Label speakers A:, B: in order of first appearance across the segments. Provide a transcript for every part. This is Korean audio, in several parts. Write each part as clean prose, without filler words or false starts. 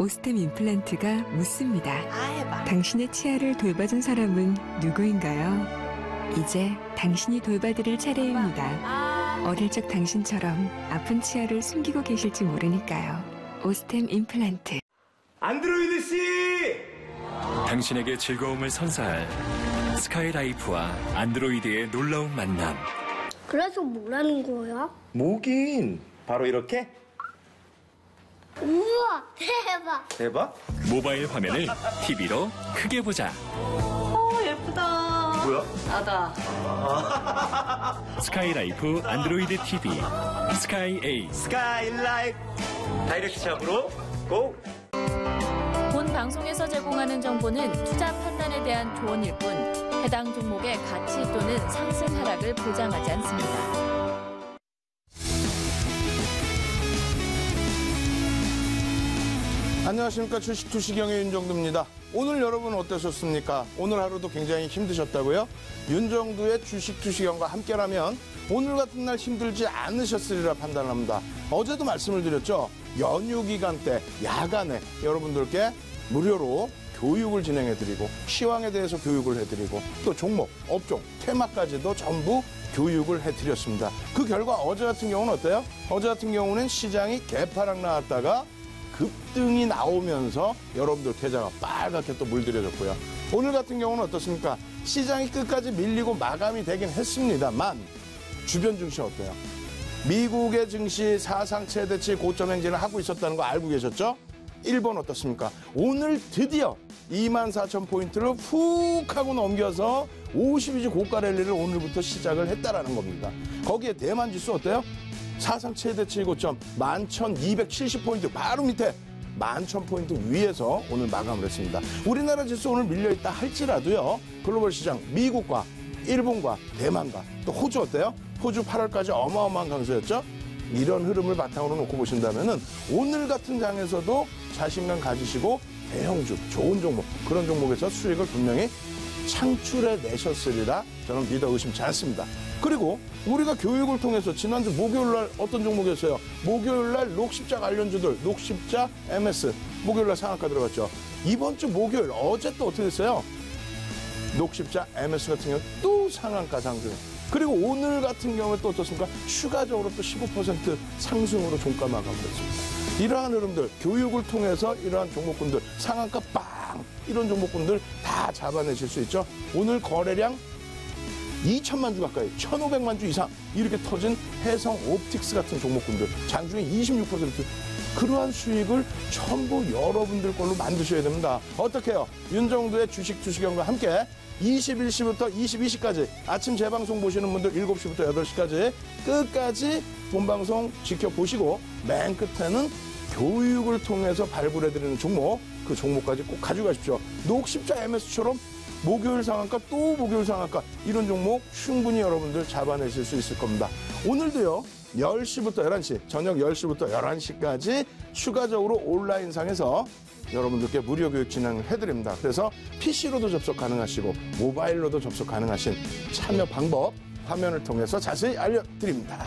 A: 오스템 임플란트가 묻습니다.
B: 해봐.
A: 당신의 치아를 돌봐준 사람은 누구인가요? 이제 당신이 돌봐드릴 차례입니다. 어릴 적 당신처럼 아픈 치아를 숨기고 계실지 모르니까요. 오스템 임플란트.
C: 안드로이드 씨!
D: 당신에게 즐거움을 선사할 스카이라이프와 안드로이드의 놀라운 만남.
E: 그래서 뭐라는 거야?
C: 뭐긴 바로 이렇게?
E: 우와, 대박!
C: 대박?
D: 모바일 화면을 TV로 크게 보자.
B: 예쁘다.
C: 뭐야?
B: 나다.
D: 스카이라이프 안드로이드 TV 스카이 A.
C: 스카이라이프 다이렉트 샵으로 고!
F: 본 방송에서 제공하는 정보는 투자 판단에 대한 조언일 뿐 해당 종목의 가치 또는 상승 하락을 보장하지 않습니다.
G: 안녕하십니까. 주식투시경의 윤정두입니다. 오늘 여러분 어떠셨습니까? 오늘 하루도 굉장히 힘드셨다고요? 윤정두의 주식투시경과 함께라면 오늘 같은 날 힘들지 않으셨으리라 판단합니다. 어제도 말씀을 드렸죠. 연휴 기간 때 야간에 여러분들께 무료로 교육을 진행해드리고 시황에 대해서 교육을 해드리고 또 종목, 업종, 테마까지도 전부 교육을 해드렸습니다. 그 결과 어제 같은 경우는 어때요? 어제 같은 경우는 시장이 개파락 나왔다가 급등이 나오면서 여러분들 계좌가 빨갛게 또 물들여졌고요. 오늘 같은 경우는 어떻습니까? 시장이 끝까지 밀리고 마감이 되긴 했습니다만 주변 증시 어때요? 미국의 증시 사상 최대치 고점 행진을 하고 있었다는 거 알고 계셨죠? 일본 어떻습니까? 오늘 드디어 24,000포인트를 훅 하고 넘겨서 52주 고가 랠리를 오늘부터 시작을 했다라는 겁니다. 거기에 대만 지수 어때요? 사상 최대치 고점 11,270포인트 바로 밑에 11,000포인트 위에서 오늘 마감을 했습니다. 우리나라 지수 오늘 밀려있다 할지라도요. 글로벌 시장 미국과 일본과 대만과 또 호주 어때요? 호주 8월까지 어마어마한 강세였죠? 이런 흐름을 바탕으로 놓고 보신다면은 오늘 같은 장에서도 자신감 가지시고 대형주, 좋은 종목, 그런 종목에서 수익을 분명히 창출해 내셨으리라 저는 믿어 의심치 않습니다. 그리고 우리가 교육을 통해서 지난주 목요일날 어떤 종목이었어요? 목요일날 녹십자 관련주들, 녹십자, MS, 목요일날 상한가 들어갔죠. 이번 주 목요일, 어제 또 어떻게 됐어요? 녹십자, MS 같은 경우 또 상한가 상승. 그리고 오늘 같은 경우에 또 어떻습니까? 추가적으로 또 15% 상승으로 종가 마감을 했습니다. 이러한 흐름들, 교육을 통해서 이러한 종목군들, 상한가 빵! 이런 종목군들 다 잡아내실 수 있죠. 오늘 거래량 2천만 주 가까이, 1,500만 주 이상 이렇게 터진 해성 옵틱스 같은 종목군들, 장중에 26% 그러한 수익을 전부 여러분들 걸로 만드셔야 됩니다. 어떻게 해요? 윤정두의 주식투시경과 함께 21시부터 22시까지 아침 재방송 보시는 분들 7시부터 8시까지 끝까지 본방송 지켜보시고 맨 끝에는 교육을 통해서 발굴해드리는 종목, 그 종목까지 꼭 가져가십시오. 녹십자 MS처럼 목요일 상한가 또 목요일 상한가 이런 종목 충분히 여러분들 잡아내실 수 있을 겁니다. 오늘도요 10시부터 11시 저녁 10시부터 11시까지 추가적으로 온라인상에서 여러분들께 무료 교육 진행해드립니다. 그래서 PC로도 접속 가능하시고 모바일로도 접속 가능하신 참여 방법 화면을 통해서 자세히 알려드립니다.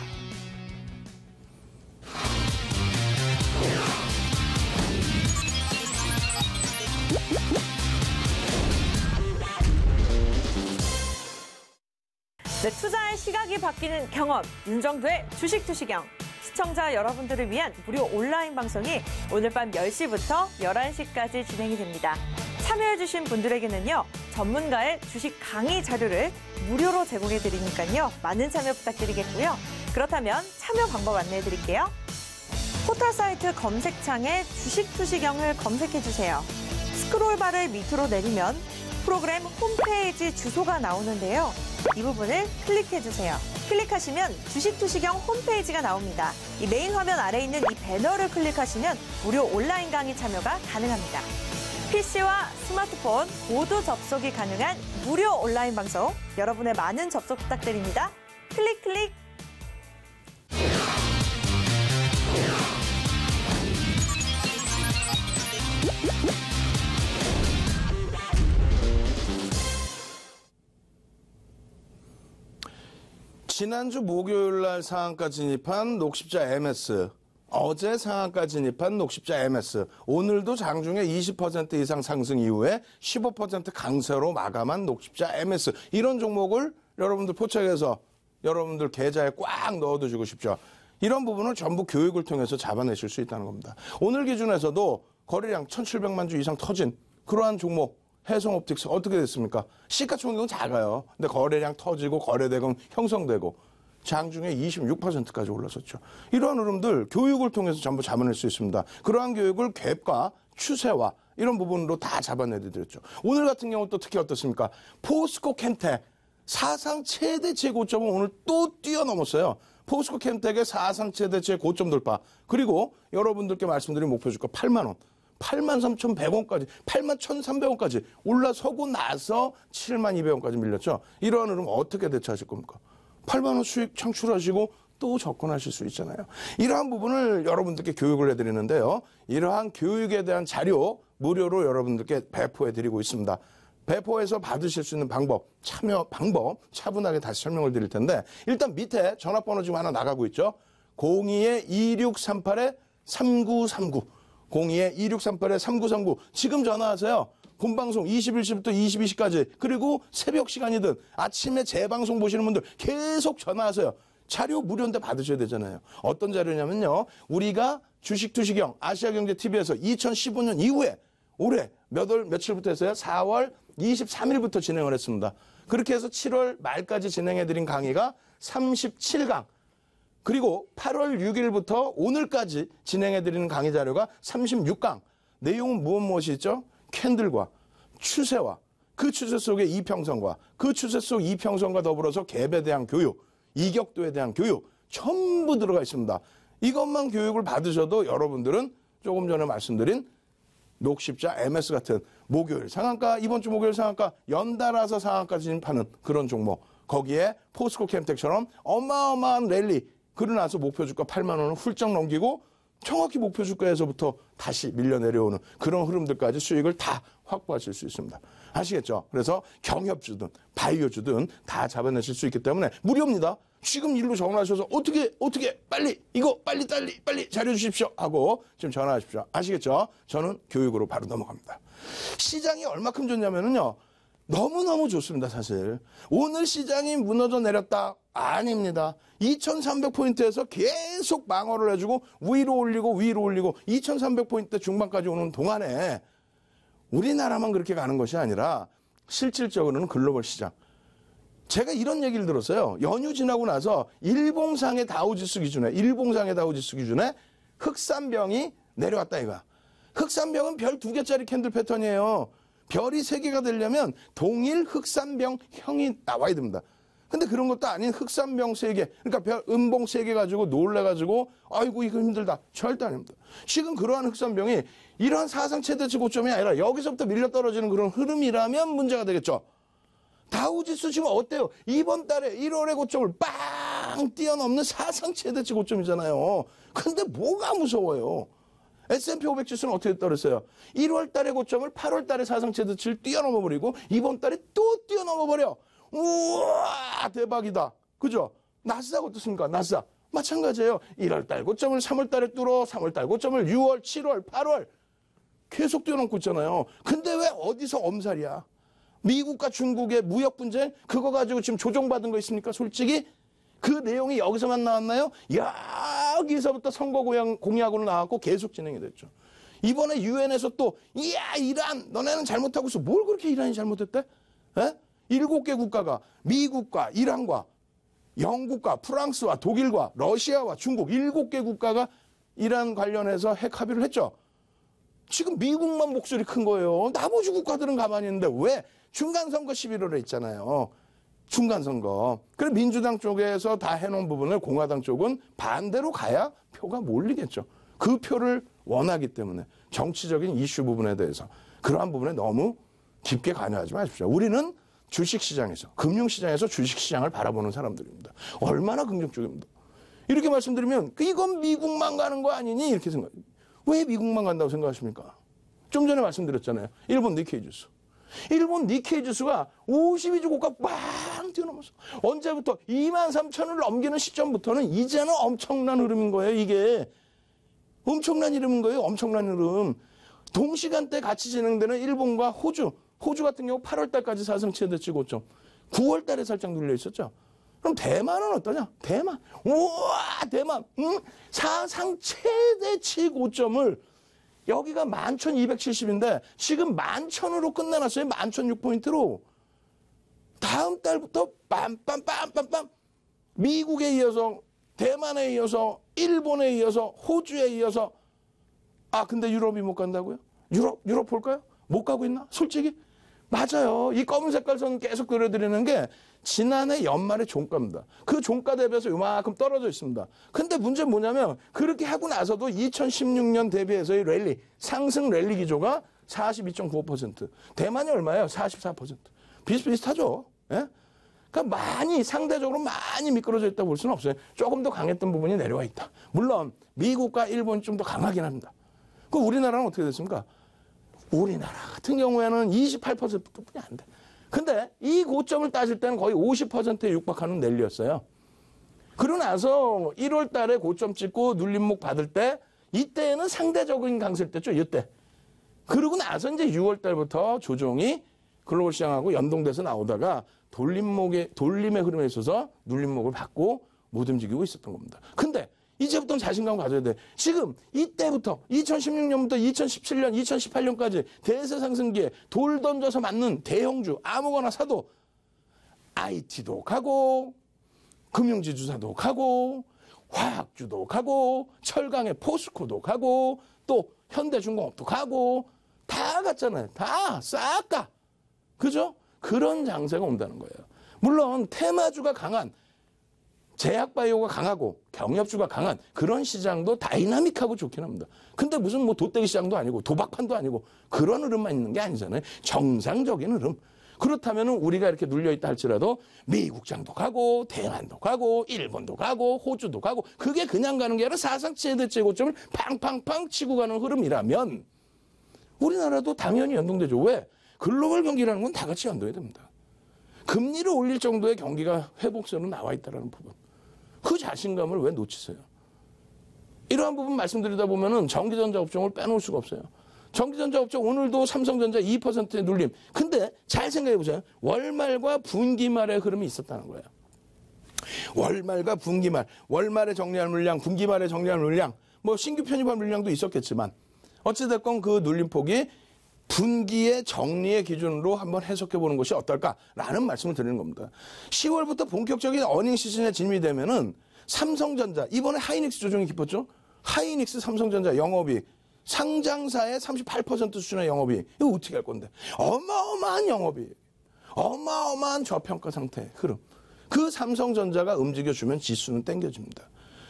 B: 네, 투자의 시각이 바뀌는 경험, 윤정두의 주식투시경. 시청자 여러분들을 위한 무료 온라인 방송이 오늘 밤 10시부터 11시까지 진행이 됩니다. 참여해주신 분들에게는요, 전문가의 주식 강의 자료를 무료로 제공해드리니까요, 많은 참여 부탁드리겠고요. 그렇다면 참여 방법 안내해드릴게요. 포털 사이트 검색창에 주식투시경을 검색해주세요. 스크롤바를 밑으로 내리면 프로그램 홈페이지 주소가 나오는데요. 이 부분을 클릭해주세요. 클릭하시면 주식투시경 홈페이지가 나옵니다. 이 메인 화면 아래에 있는 이 배너를 클릭하시면 무료 온라인 강의 참여가 가능합니다. PC와 스마트폰 모두 접속이 가능한 무료 온라인 방송, 여러분의 많은 접속 부탁드립니다. 클릭 클릭.
G: 지난주 목요일날 상한가 진입한 녹십자 MS 어제 상한가 진입한 녹십자 MS, 오늘도 장중에 20% 이상 상승 이후에 15% 강세로 마감한 녹십자 MS, 이런 종목을 여러분들 포착해서 여러분들 계좌에 꽉 넣어두시고 싶죠. 이런 부분을 전부 교육을 통해서 잡아내실 수 있다는 겁니다. 오늘 기준에서도 거래량 1,700만 주 이상 터진 그러한 종목 해성옵틱스 어떻게 됐습니까? 시가총액은 작아요. 근데 거래량 터지고 거래대금 형성되고 장중에 26%까지 올랐었죠. 이러한 흐름들 교육을 통해서 전부 잡아낼 수 있습니다. 그러한 교육을 갭과 추세와 이런 부분으로 다 잡아내드렸죠. 오늘 같은 경우 또 특히 어떻습니까? 포스코 캠텍 사상 최대 최고점은 오늘 또 뛰어넘었어요. 포스코 캠텍의 사상 최대 최고점 돌파. 그리고 여러분들께 말씀드린 목표 주가 8만 원. 83,100원까지, 81,300원까지 올라서고 나서 72,000원까지 밀렸죠. 이러한 흐름 어떻게 대처하실 겁니까? 8만 원 수익 창출하시고 또 접근하실 수 있잖아요. 이러한 부분을 여러분들께 교육을 해드리는데요. 이러한 교육에 대한 자료 무료로 여러분들께 배포해드리고 있습니다. 배포해서 받으실 수 있는 방법, 참여 방법 차분하게 다시 설명을 드릴 텐데 일단 밑에 전화번호 지금 하나 나가고 있죠. 02-2638-3939 02-2638-3939 지금 전화하세요. 본방송 21시부터 22시까지 그리고 새벽 시간이든 아침에 재방송 보시는 분들 계속 전화하세요. 자료 무료인데 받으셔야 되잖아요. 어떤 자료냐면요. 우리가 주식투시경 아시아경제TV에서 2015년 이후에 올해 며칠부터 했어요? 4월 23일부터 진행을 했습니다. 그렇게 해서 7월 말까지 진행해드린 강의가 37강. 그리고 8월 6일부터 오늘까지 진행해드리는 강의 자료가 36강. 내용은 무엇이 있죠? 캔들과 추세와 그 추세 속의 이평선과 그 추세 속 이평선과 더불어서 갭에 대한 교육, 이격도에 대한 교육 전부 들어가 있습니다. 이것만 교육을 받으셔도 여러분들은 조금 전에 말씀드린 녹십자 MS 같은 목요일 상한가, 이번 주 목요일 상한가 연달아서 상한가 진입하는 그런 종목, 거기에 포스코 캠텍처럼 어마어마한 랠리 그러나서 목표주가 8만 원을 훌쩍 넘기고 정확히 목표주가에서부터 다시 밀려 내려오는 그런 흐름들까지 수익을 다 확보하실 수 있습니다. 아시겠죠? 그래서 경협주든 바이오주든 다 잡아내실 수 있기 때문에 무료입니다. 지금 일로 전화하셔서 어떻게 빨리 이거 빨리 자료 주십시오 하고 지금 전화하십시오. 아시겠죠? 저는 교육으로 바로 넘어갑니다. 시장이 얼마큼 좋냐면요. 너무너무 좋습니다, 사실. 오늘 시장이 무너져 내렸다? 아닙니다. 2300포인트에서 계속 방어를 해주고 위로 올리고 2300포인트 중반까지 오는 동안에 우리나라만 그렇게 가는 것이 아니라 실질적으로는 글로벌 시장. 제가 이런 얘기를 들었어요. 연휴 지나고 나서 일봉상의 다우지수 기준에 흑산병이 내려왔다 이거야. 흑산병은 별 2개짜리 캔들 패턴이에요. 별이 3개가 되려면 동일 흑산병형이 나와야 됩니다. 근데 그런 것도 아닌 흑산병 3개, 그러니까 별 음봉 3개 가지고 놀래가지고 아이고 이거 힘들다. 절대 아닙니다. 지금 그러한 흑산병이 이러한 사상 최대치 고점이 아니라 여기서부터 밀려 떨어지는 그런 흐름이라면 문제가 되겠죠. 다우지수 지금 어때요? 이번 달에 1월의 고점을 빵 뛰어넘는 사상 최대치 고점이잖아요. 근데 뭐가 무서워요? S&P 500 지수는 어떻게 떨었어요? 1월 달의 고점을 8월 달에 사상 최대치를 뛰어넘어버리고 이번 달에 또 뛰어넘어버려. 우와 대박이다. 그죠? 나스닥 어떻습니까? 나스닥 마찬가지예요. 1월 달 고점을 3월 달에 뚫어 3월 달 고점을 6월, 7월, 8월 계속 뛰어넘고 있잖아요. 근데 왜 어디서 엄살이야? 미국과 중국의 무역 분쟁 그거 가지고 지금 조정받은 거 있습니까? 솔직히 그 내용이 여기서만 나왔나요? 여기서부터 선거 공약으로 나왔고 계속 진행이 됐죠. 이번에 유엔에서 또 이야 이란 너네는 잘못하고 있어. 뭘 그렇게 이란이 잘못했대? 에? 7개 국가가 미국과 이란과 영국과 프랑스와 독일과 러시아와 중국 7개 국가가 이란 관련해서 핵 합의를 했죠. 지금 미국만 목소리 큰 거예요. 나머지 국가들은 가만히 있는데 왜? 중간선거 11월에 있잖아요. 중간선거. 그래 민주당 쪽에서 다 해놓은 부분을 공화당 쪽은 반대로 가야 표가 몰리겠죠. 그 표를 원하기 때문에 정치적인 이슈 부분에 대해서 그러한 부분에 너무 깊게 관여하지 마십시오. 우리는 주식시장에서 금융시장에서 주식시장을 바라보는 사람들입니다. 얼마나 긍정적입니다. 이렇게 말씀드리면 이건 미국만 가는 거 아니니 이렇게 생각해요. 왜 미국만 간다고 생각하십니까? 좀 전에 말씀드렸잖아요. 일본 니케이 지수. 일본 니케이 지수가 52주 고가 빵 뛰어넘었어. 언제부터? 23,000을 넘기는 시점부터는 이제는 엄청난 흐름인 거예요. 이게 엄청난 흐름인 거예요. 엄청난 흐름. 동시간대 같이 진행되는 일본과 호주 같은 경우 8월 달까지 사상 최대치 고점, 9월 달에 살짝 눌려 있었죠. 그럼 대만은 어떠냐? 대만. 우와, 대만. 사상 최대치 고점을 여기가 11,270인데 지금 11,000으로 끝내놨어요. 11,006포인트로. 다음 달부터 빰빰빰빰빰 미국에 이어서 대만에 이어서 일본에 이어서 호주에 이어서 근데 유럽이 못 간다고요? 유럽 볼까요? 못 가고 있나? 솔직히? 맞아요. 이 검은 색깔 선 계속 그려드리는 게 지난해 연말의 종가입니다. 그 종가 대비해서 요만큼 떨어져 있습니다. 근데 문제는 뭐냐면 그렇게 하고 나서도 2016년 대비해서의 랠리, 상승 랠리 기조가 42.95%. 대만이 얼마예요? 44%. 비슷비슷하죠. 예? 그러니까 상대적으로 많이 미끄러져 있다고 볼 수는 없어요. 조금 더 강했던 부분이 내려와 있다. 물론 미국과 일본이 좀 더 강하긴 합니다. 그 우리나라는 어떻게 됐습니까? 우리나라 같은 경우에는 28%뿐이 안 돼. 근데 이 고점을 따질 때는 거의 50%에 육박하는 랠리였어요. 그러고 나서 1월 달에 고점 찍고 눌림목 받을 때 이때는 상대적인 강세일 때죠. 이때. 그러고 나서 이제 6월 달부터 조정이 글로벌 시장하고 연동돼서 나오다가 돌림의 흐름에 있어서 눌림목을 받고 못 움직이고 있었던 겁니다. 근데 이제부터는 자신감 가져야 돼. 지금 이때부터 2016년부터 2017년, 2018년까지 대세 상승기에 돌 던져서 맞는 대형주 아무거나 사도 IT도 가고 금융지주사도 가고 화학주도 가고 철강의 포스코도 가고 또 현대중공업도 가고 다 갔잖아요. 다 싹 가. 그죠? 그런 장세가 온다는 거예요. 물론 테마주가 강한 제약바이오가 강하고 경협주가 강한 그런 시장도 다이나믹하고 좋긴 합니다. 근데 무슨 돗대기 시장도 아니고 도박판도 아니고 그런 흐름만 있는 게 아니잖아요. 정상적인 흐름. 그렇다면 우리가 이렇게 눌려있다 할지라도 미국장도 가고 대만도 가고 일본도 가고 호주도 가고 그게 그냥 가는 게 아니라 사상 최대치 고점을 팡팡팡 치고 가는 흐름이라면 우리나라도 당연히 연동되죠. 왜? 글로벌 경기라는 건 다 같이 연동해야 됩니다. 금리를 올릴 정도의 경기가 회복세로 나와 있다는 부분. 그 자신감을 왜 놓치세요? 이러한 부분 말씀드리다 보면은 전기전자 업종을 빼놓을 수가 없어요. 전기전자 업종 오늘도 삼성전자 2%의 눌림. 근데 잘 생각해 보세요. 월말과 분기말의 흐름이 있었다는 거예요. 월말과 분기말. 월말에 정리할 물량, 분기말에 정리할 물량. 신규 편입할 물량도 있었겠지만 어찌됐건 그 눌림폭이 분기의 정리의 기준으로 한번 해석해 보는 것이 어떨까라는 말씀을 드리는 겁니다. 10월부터 본격적인 어닝 시즌에 진입이 되면은 삼성전자, 이번에 하이닉스 조정이 깊었죠? 하이닉스 삼성전자 영업이익, 상장사의 38% 수준의 영업이익, 이거 어떻게 할 건데? 어마어마한 영업이익, 어마어마한 저평가 상태 흐름. 그 삼성전자가 움직여주면 지수는 땡겨집니다.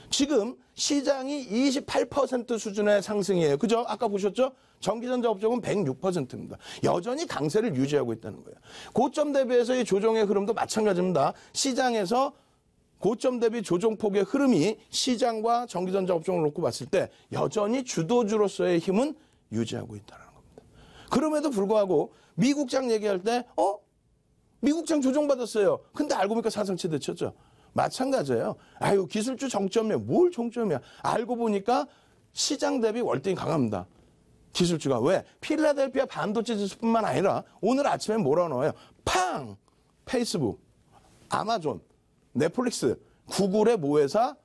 G: 지금 시장이 28% 수준의 상승이에요. 그죠? 아까 보셨죠? 전기전자 업종은 106%입니다. 여전히 강세를 유지하고 있다는 거예요. 고점 대비해서의 조정의 흐름도 마찬가지입니다. 시장에서 고점 대비 조정폭의 흐름이 시장과 전기전자 업종을 놓고 봤을 때 여전히 주도주로서의 힘은 유지하고 있다는 겁니다. 그럼에도 불구하고 미국장 얘기할 때 미국장 조정받았어요. 근데 알고 보니까 사상 최대치였죠. 마찬가지예요. 기술주 정점이야. 뭘 정점이야. 알고 보니까 시장 대비 월등히 강합니다. 기술주가. 왜? 필라델피아 반도체 지수뿐만 아니라 오늘 아침에 뭐라 나와요? 팡! 페이스북, 아마존, 넷플릭스, 구글의 모회사,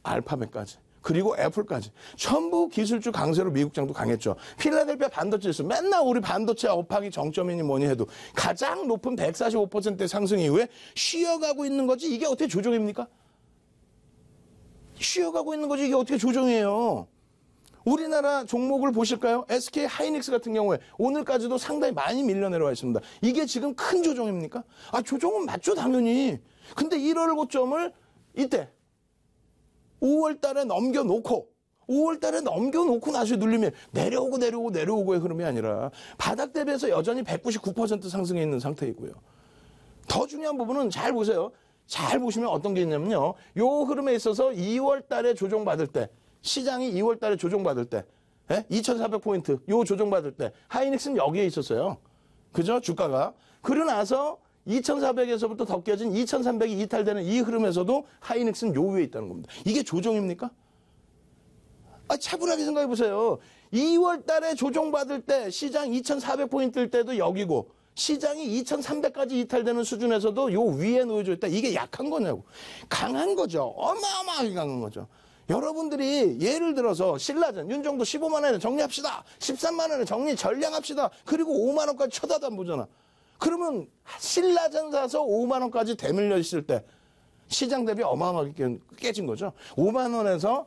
G: 알파벳까지. 그리고 애플까지. 전부 기술주 강세로 미국장도 강했죠. 필라델피아 반도체 지수. 맨날 우리 반도체 업황이 정점이니 뭐니 해도 가장 높은 145%의 상승 이후에 쉬어가고 있는 거지 이게 어떻게 조정입니까? 쉬어가고 있는 거지 이게 어떻게 조정이에요? 우리나라 종목을 보실까요? SK 하이닉스 같은 경우에 오늘까지도 상당히 많이 밀려 내려와 있습니다. 이게 지금 큰 조정입니까? 조정은 맞죠, 당연히. 근데 1월 고점을 이때 5월 달에 넘겨놓고 5월 달에 넘겨놓고 나서 눌리면 내려오고의 흐름이 아니라 바닥 대비해서 여전히 199% 상승해 있는 상태이고요. 더 중요한 부분은 잘 보세요. 잘 보시면 어떤 게 있냐면요. 요 흐름에 있어서 2월 달에 조정받을 때 시장이 2월 달에 조정받을 때 2,400포인트 요 조정받을 때 하이닉스는 여기에 있었어요. 그죠? 주가가. 그러고 나서 2,400에서부터 더 깨진 2,300이 이탈되는 이 흐름에서도 하이닉스는 요 위에 있다는 겁니다. 이게 조정입니까? 차분하게 생각해 보세요. 2월 달에 조정받을 때 시장 2,400포인트일 때도 여기고 시장이 2,300까지 이탈되는 수준에서도 요 위에 놓여져 있다. 이게 약한 거냐고. 강한 거죠. 어마어마하게 강한 거죠. 여러분들이 예를 들어서 신라전 윤정도 15만 원에 정리합시다. 13만 원에 정리 전량합시다. 그리고 5만 원까지 쳐다도 안 보잖아. 그러면 신라전 사서 5만 원까지 대밀려 있을 때 시장 대비 어마어마하게 깨진 거죠. 5만 원에서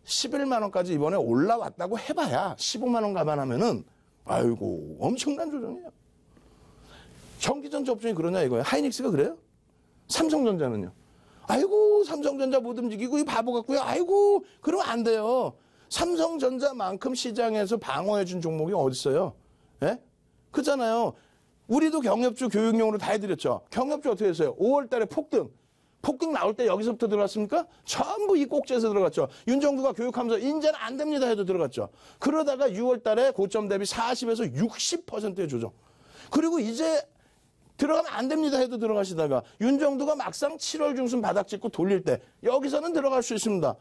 G: 11만 원까지 이번에 올라왔다고 해봐야 15만 원 감안하면은 아이고 엄청난 조정이에요. 전기전자 업종이 그러냐 이거예요. 하이닉스가 그래요? 삼성전자는요? 아이고 삼성전자 못 움직이고 이 바보 같고요. 아이고 그러면 안 돼요. 삼성전자만큼 시장에서 방어해준 종목이 어디 있어요? 예? 그렇잖아요. 우리도 경협주 교육용으로 다 해드렸죠. 경협주 어떻게 했어요? 5월 달에 폭등 나올 때 여기서부터 들어갔습니까? 전부 이 꼭지에서 들어갔죠. 윤정두가 교육하면서 이제는 안 됩니다 해도 들어갔죠. 그러다가 6월 달에 고점 대비 40에서 60%의 조정. 그리고 이제 들어가면 안 됩니다 해도 들어가시다가 윤정두가 막상 7월 중순 바닥 찍고 돌릴 때 여기서는 들어갈 수 있습니다.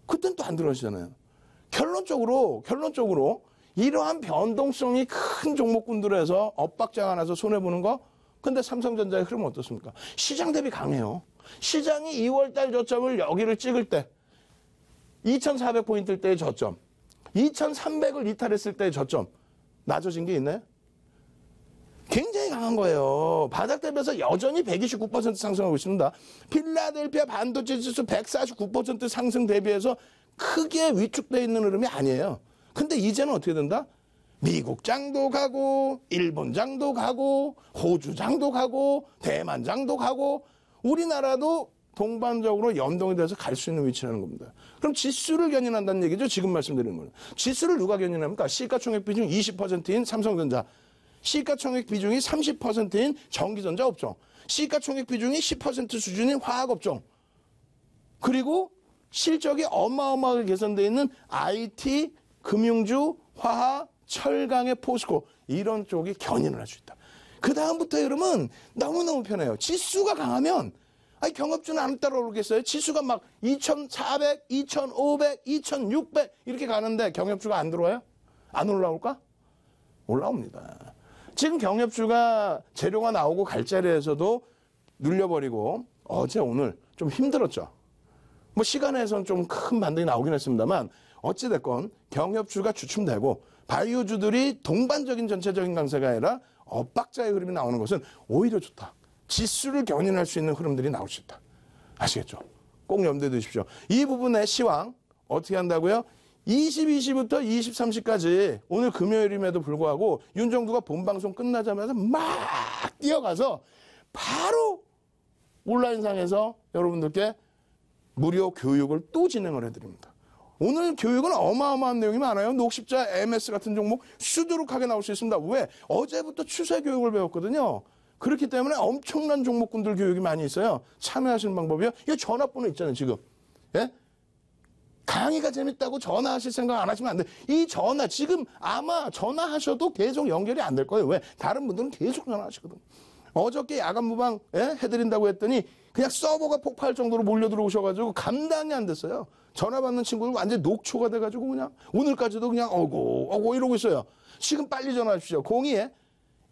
G: 그땐 또 안 들어가시잖아요. 결론적으로 이러한 변동성이 큰 종목군들에서 엇박자가 나서 손해보는 거. 근데 삼성전자의 흐름은 어떻습니까? 시장 대비 강해요. 시장이 2월달 저점을 여기를 찍을 때 2,400포인트일 때의 저점 2,300을 이탈했을 때의 저점 낮아진 게 있나요? 굉장히 강한 거예요. 바닥 대비해서 여전히 129% 상승하고 있습니다. 필라델피아 반도체 지수 149% 상승 대비해서 크게 위축되어 있는 흐름이 아니에요. 근데 이제는 어떻게 된다? 미국 장도 가고 일본 장도 가고 호주 장도 가고 대만 장도 가고 우리나라도 동반적으로 연동이 돼서 갈 수 있는 위치라는 겁니다. 그럼 지수를 견인한다는 얘기죠. 지금 말씀드리는 거는. 지수를 누가 견인합니까? 시가총액 비중 20%인 삼성전자, 시가총액 비중이 30%인 전기전자 업종, 시가총액 비중이 10% 수준인 화학업종, 그리고 실적이 어마어마하게 개선되어 있는 IT, 금융주, 화학, 철강의 포스코 이런 쪽이 견인을 할 수 있다. 그 다음부터 여러분 너무너무 편해요. 지수가 강하면 경업주는 안 따라오겠어요? 지수가 막 2,400, 2,500, 2,600 이렇게 가는데 경업주가 안 들어와요? 안 올라올까? 올라옵니다. 지금 경업주가 재료가 나오고 갈 자리에서도 눌려버리고 어제 오늘 좀 힘들었죠. 뭐 시간에선 좀 큰 반등이 나오긴 했습니다만 어찌됐건 경협주가 주춤되고 바이오주들이 동반적인 전체적인 강세가 아니라 엇박자의 흐름이 나오는 것은 오히려 좋다. 지수를 견인할 수 있는 흐름들이 나올 수 있다. 아시겠죠? 꼭 염두에 두십시오. 이 부분의 시황 어떻게 한다고요? 22시부터 23시까지 오늘 금요일임에도 불구하고 윤정두가 본방송 끝나자마자 막 뛰어가서 바로 온라인상에서 여러분들께 무료 교육을 또 진행을 해드립니다. 오늘 교육은 어마어마한 내용이 많아요. 녹십자, MS 같은 종목 수두룩하게 나올 수 있습니다. 왜? 어제부터 추세 교육을 배웠거든요. 그렇기 때문에 엄청난 종목군들 교육이 많이 있어요. 참여하시는 방법이요. 이 전화번호 있잖아요, 지금. 예? 강의가 재밌다고 전화하실 생각 안 하시면 안 돼. 이 전화, 지금 아마 전화하셔도 계속 연결이 안 될 거예요. 왜? 다른 분들은 계속 전화하시거든. 어저께 야간 무방 해드린다고 했더니 그냥 서버가 폭파할 정도로 몰려 들어오셔가지고 감당이 안 됐어요. 전화 받는 친구는 완전 녹초가 돼가지고 그냥 오늘까지도 그냥 어고 이러고 있어요. 지금 빨리 전화하십시오.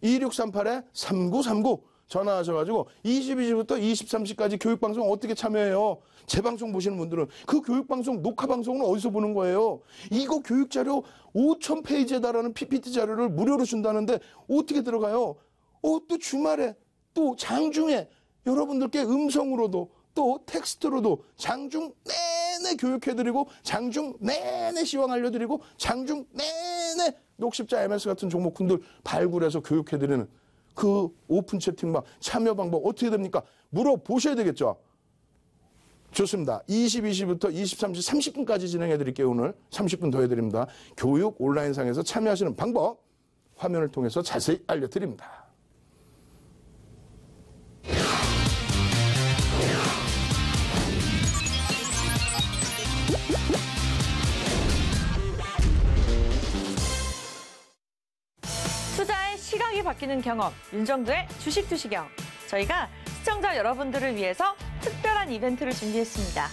G: 02-2638-3939 전화하셔가지고 22시부터 23시까지 교육방송 어떻게 참여해요? 제 방송 보시는 분들은 그 교육방송 녹화방송은 어디서 보는 거예요? 이거 교육자료 5,000페이지에 달하는 PPT 자료를 무료로 준다는데 어떻게 들어가요? 또 주말에 또 장중에 여러분들께 음성으로도 또 텍스트로도 장중 내내 교육해드리고 장중 내내 시황 알려드리고 장중 내내 녹십자 MS 같은 종목군들 발굴해서 교육해드리는 그 오픈 채팅방 참여 방법 어떻게 됩니까? 물어보셔야 되겠죠? 좋습니다. 22시부터 23시 30분까지 진행해드릴게요. 오늘 30분 더 해드립니다. 교육 온라인상에서 참여하시는 방법 화면을 통해서 자세히 알려드립니다.
B: 투자의 시각이 바뀌는 경험, 윤정두의 주식 투시경. 저희가 시청자 여러분들을 위해서 특별한 이벤트를 준비했습니다.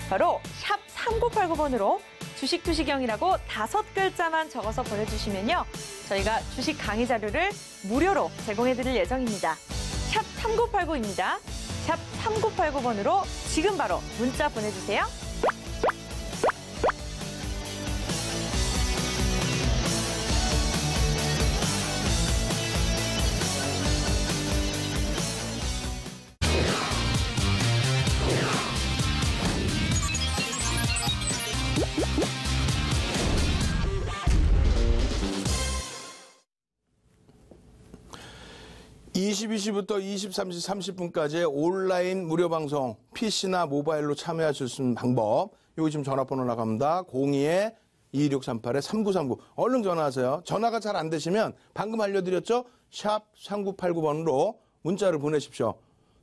B: 바로 샵 3989번으로 주식투시경이라고 5글자만 적어서 보내주시면요. 저희가 주식 강의 자료를 무료로 제공해드릴 예정입니다. 샵 3989입니다. 샵 3989번으로 지금 바로 문자 보내주세요.
G: (22시부터 23시 30분까지의) 온라인 무료 방송 PC나 모바일로 참여하실 수 있는 방법, 여기 지금 전화번호 나갑니다. 02-2638-3939 얼른 전화하세요. 전화가 잘 안 되시면 방금 알려드렸죠? 샵 3989번으로 문자를 보내십시오.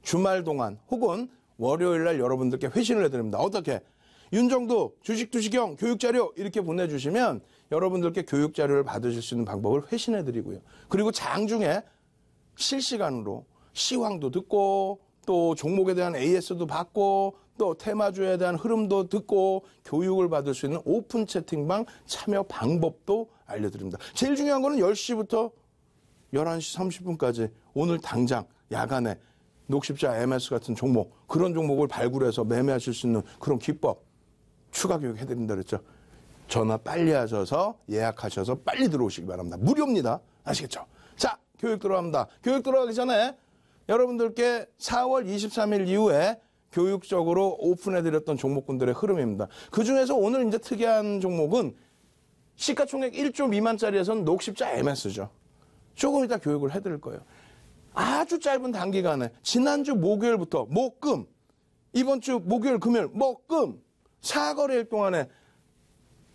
G: 주말 동안 혹은 월요일 날 여러분들께 회신을 해드립니다. 어떻게? 윤정도 주식투시경 교육자료 이렇게 보내주시면 여러분들께 교육자료를 받으실 수 있는 방법을 회신해드리고요. 그리고 장중에 실시간으로 시황도 듣고 또 종목에 대한 AS도 받고 또 테마주에 대한 흐름도 듣고 교육을 받을 수 있는 오픈 채팅방 참여 방법도 알려드립니다. 제일 중요한 거는 10시부터 11시 30분까지 오늘 당장 야간에 녹십자 MS 같은 종목, 그런 종목을 발굴해서 매매하실 수 있는 그런 기법 추가 교육 해드린다 그랬죠. 전화 빨리 하셔서 예약하셔서 빨리 들어오시기 바랍니다. 무료입니다. 아시겠죠? 자, 교육 들어갑니다. 교육 들어가기 전에 여러분들께 4월 23일 이후에 교육적으로 오픈해드렸던 종목군들의 흐름입니다. 그중에서 오늘 이제 특이한 종목은 시가총액 1조 미만짜리에서는 녹십자 MS죠. 조금 이따 교육을 해드릴 거예요. 아주 짧은 단기간에 지난주 목요일부터 목금, 이번 주 목요일 금요일 목금 4거래일 동안에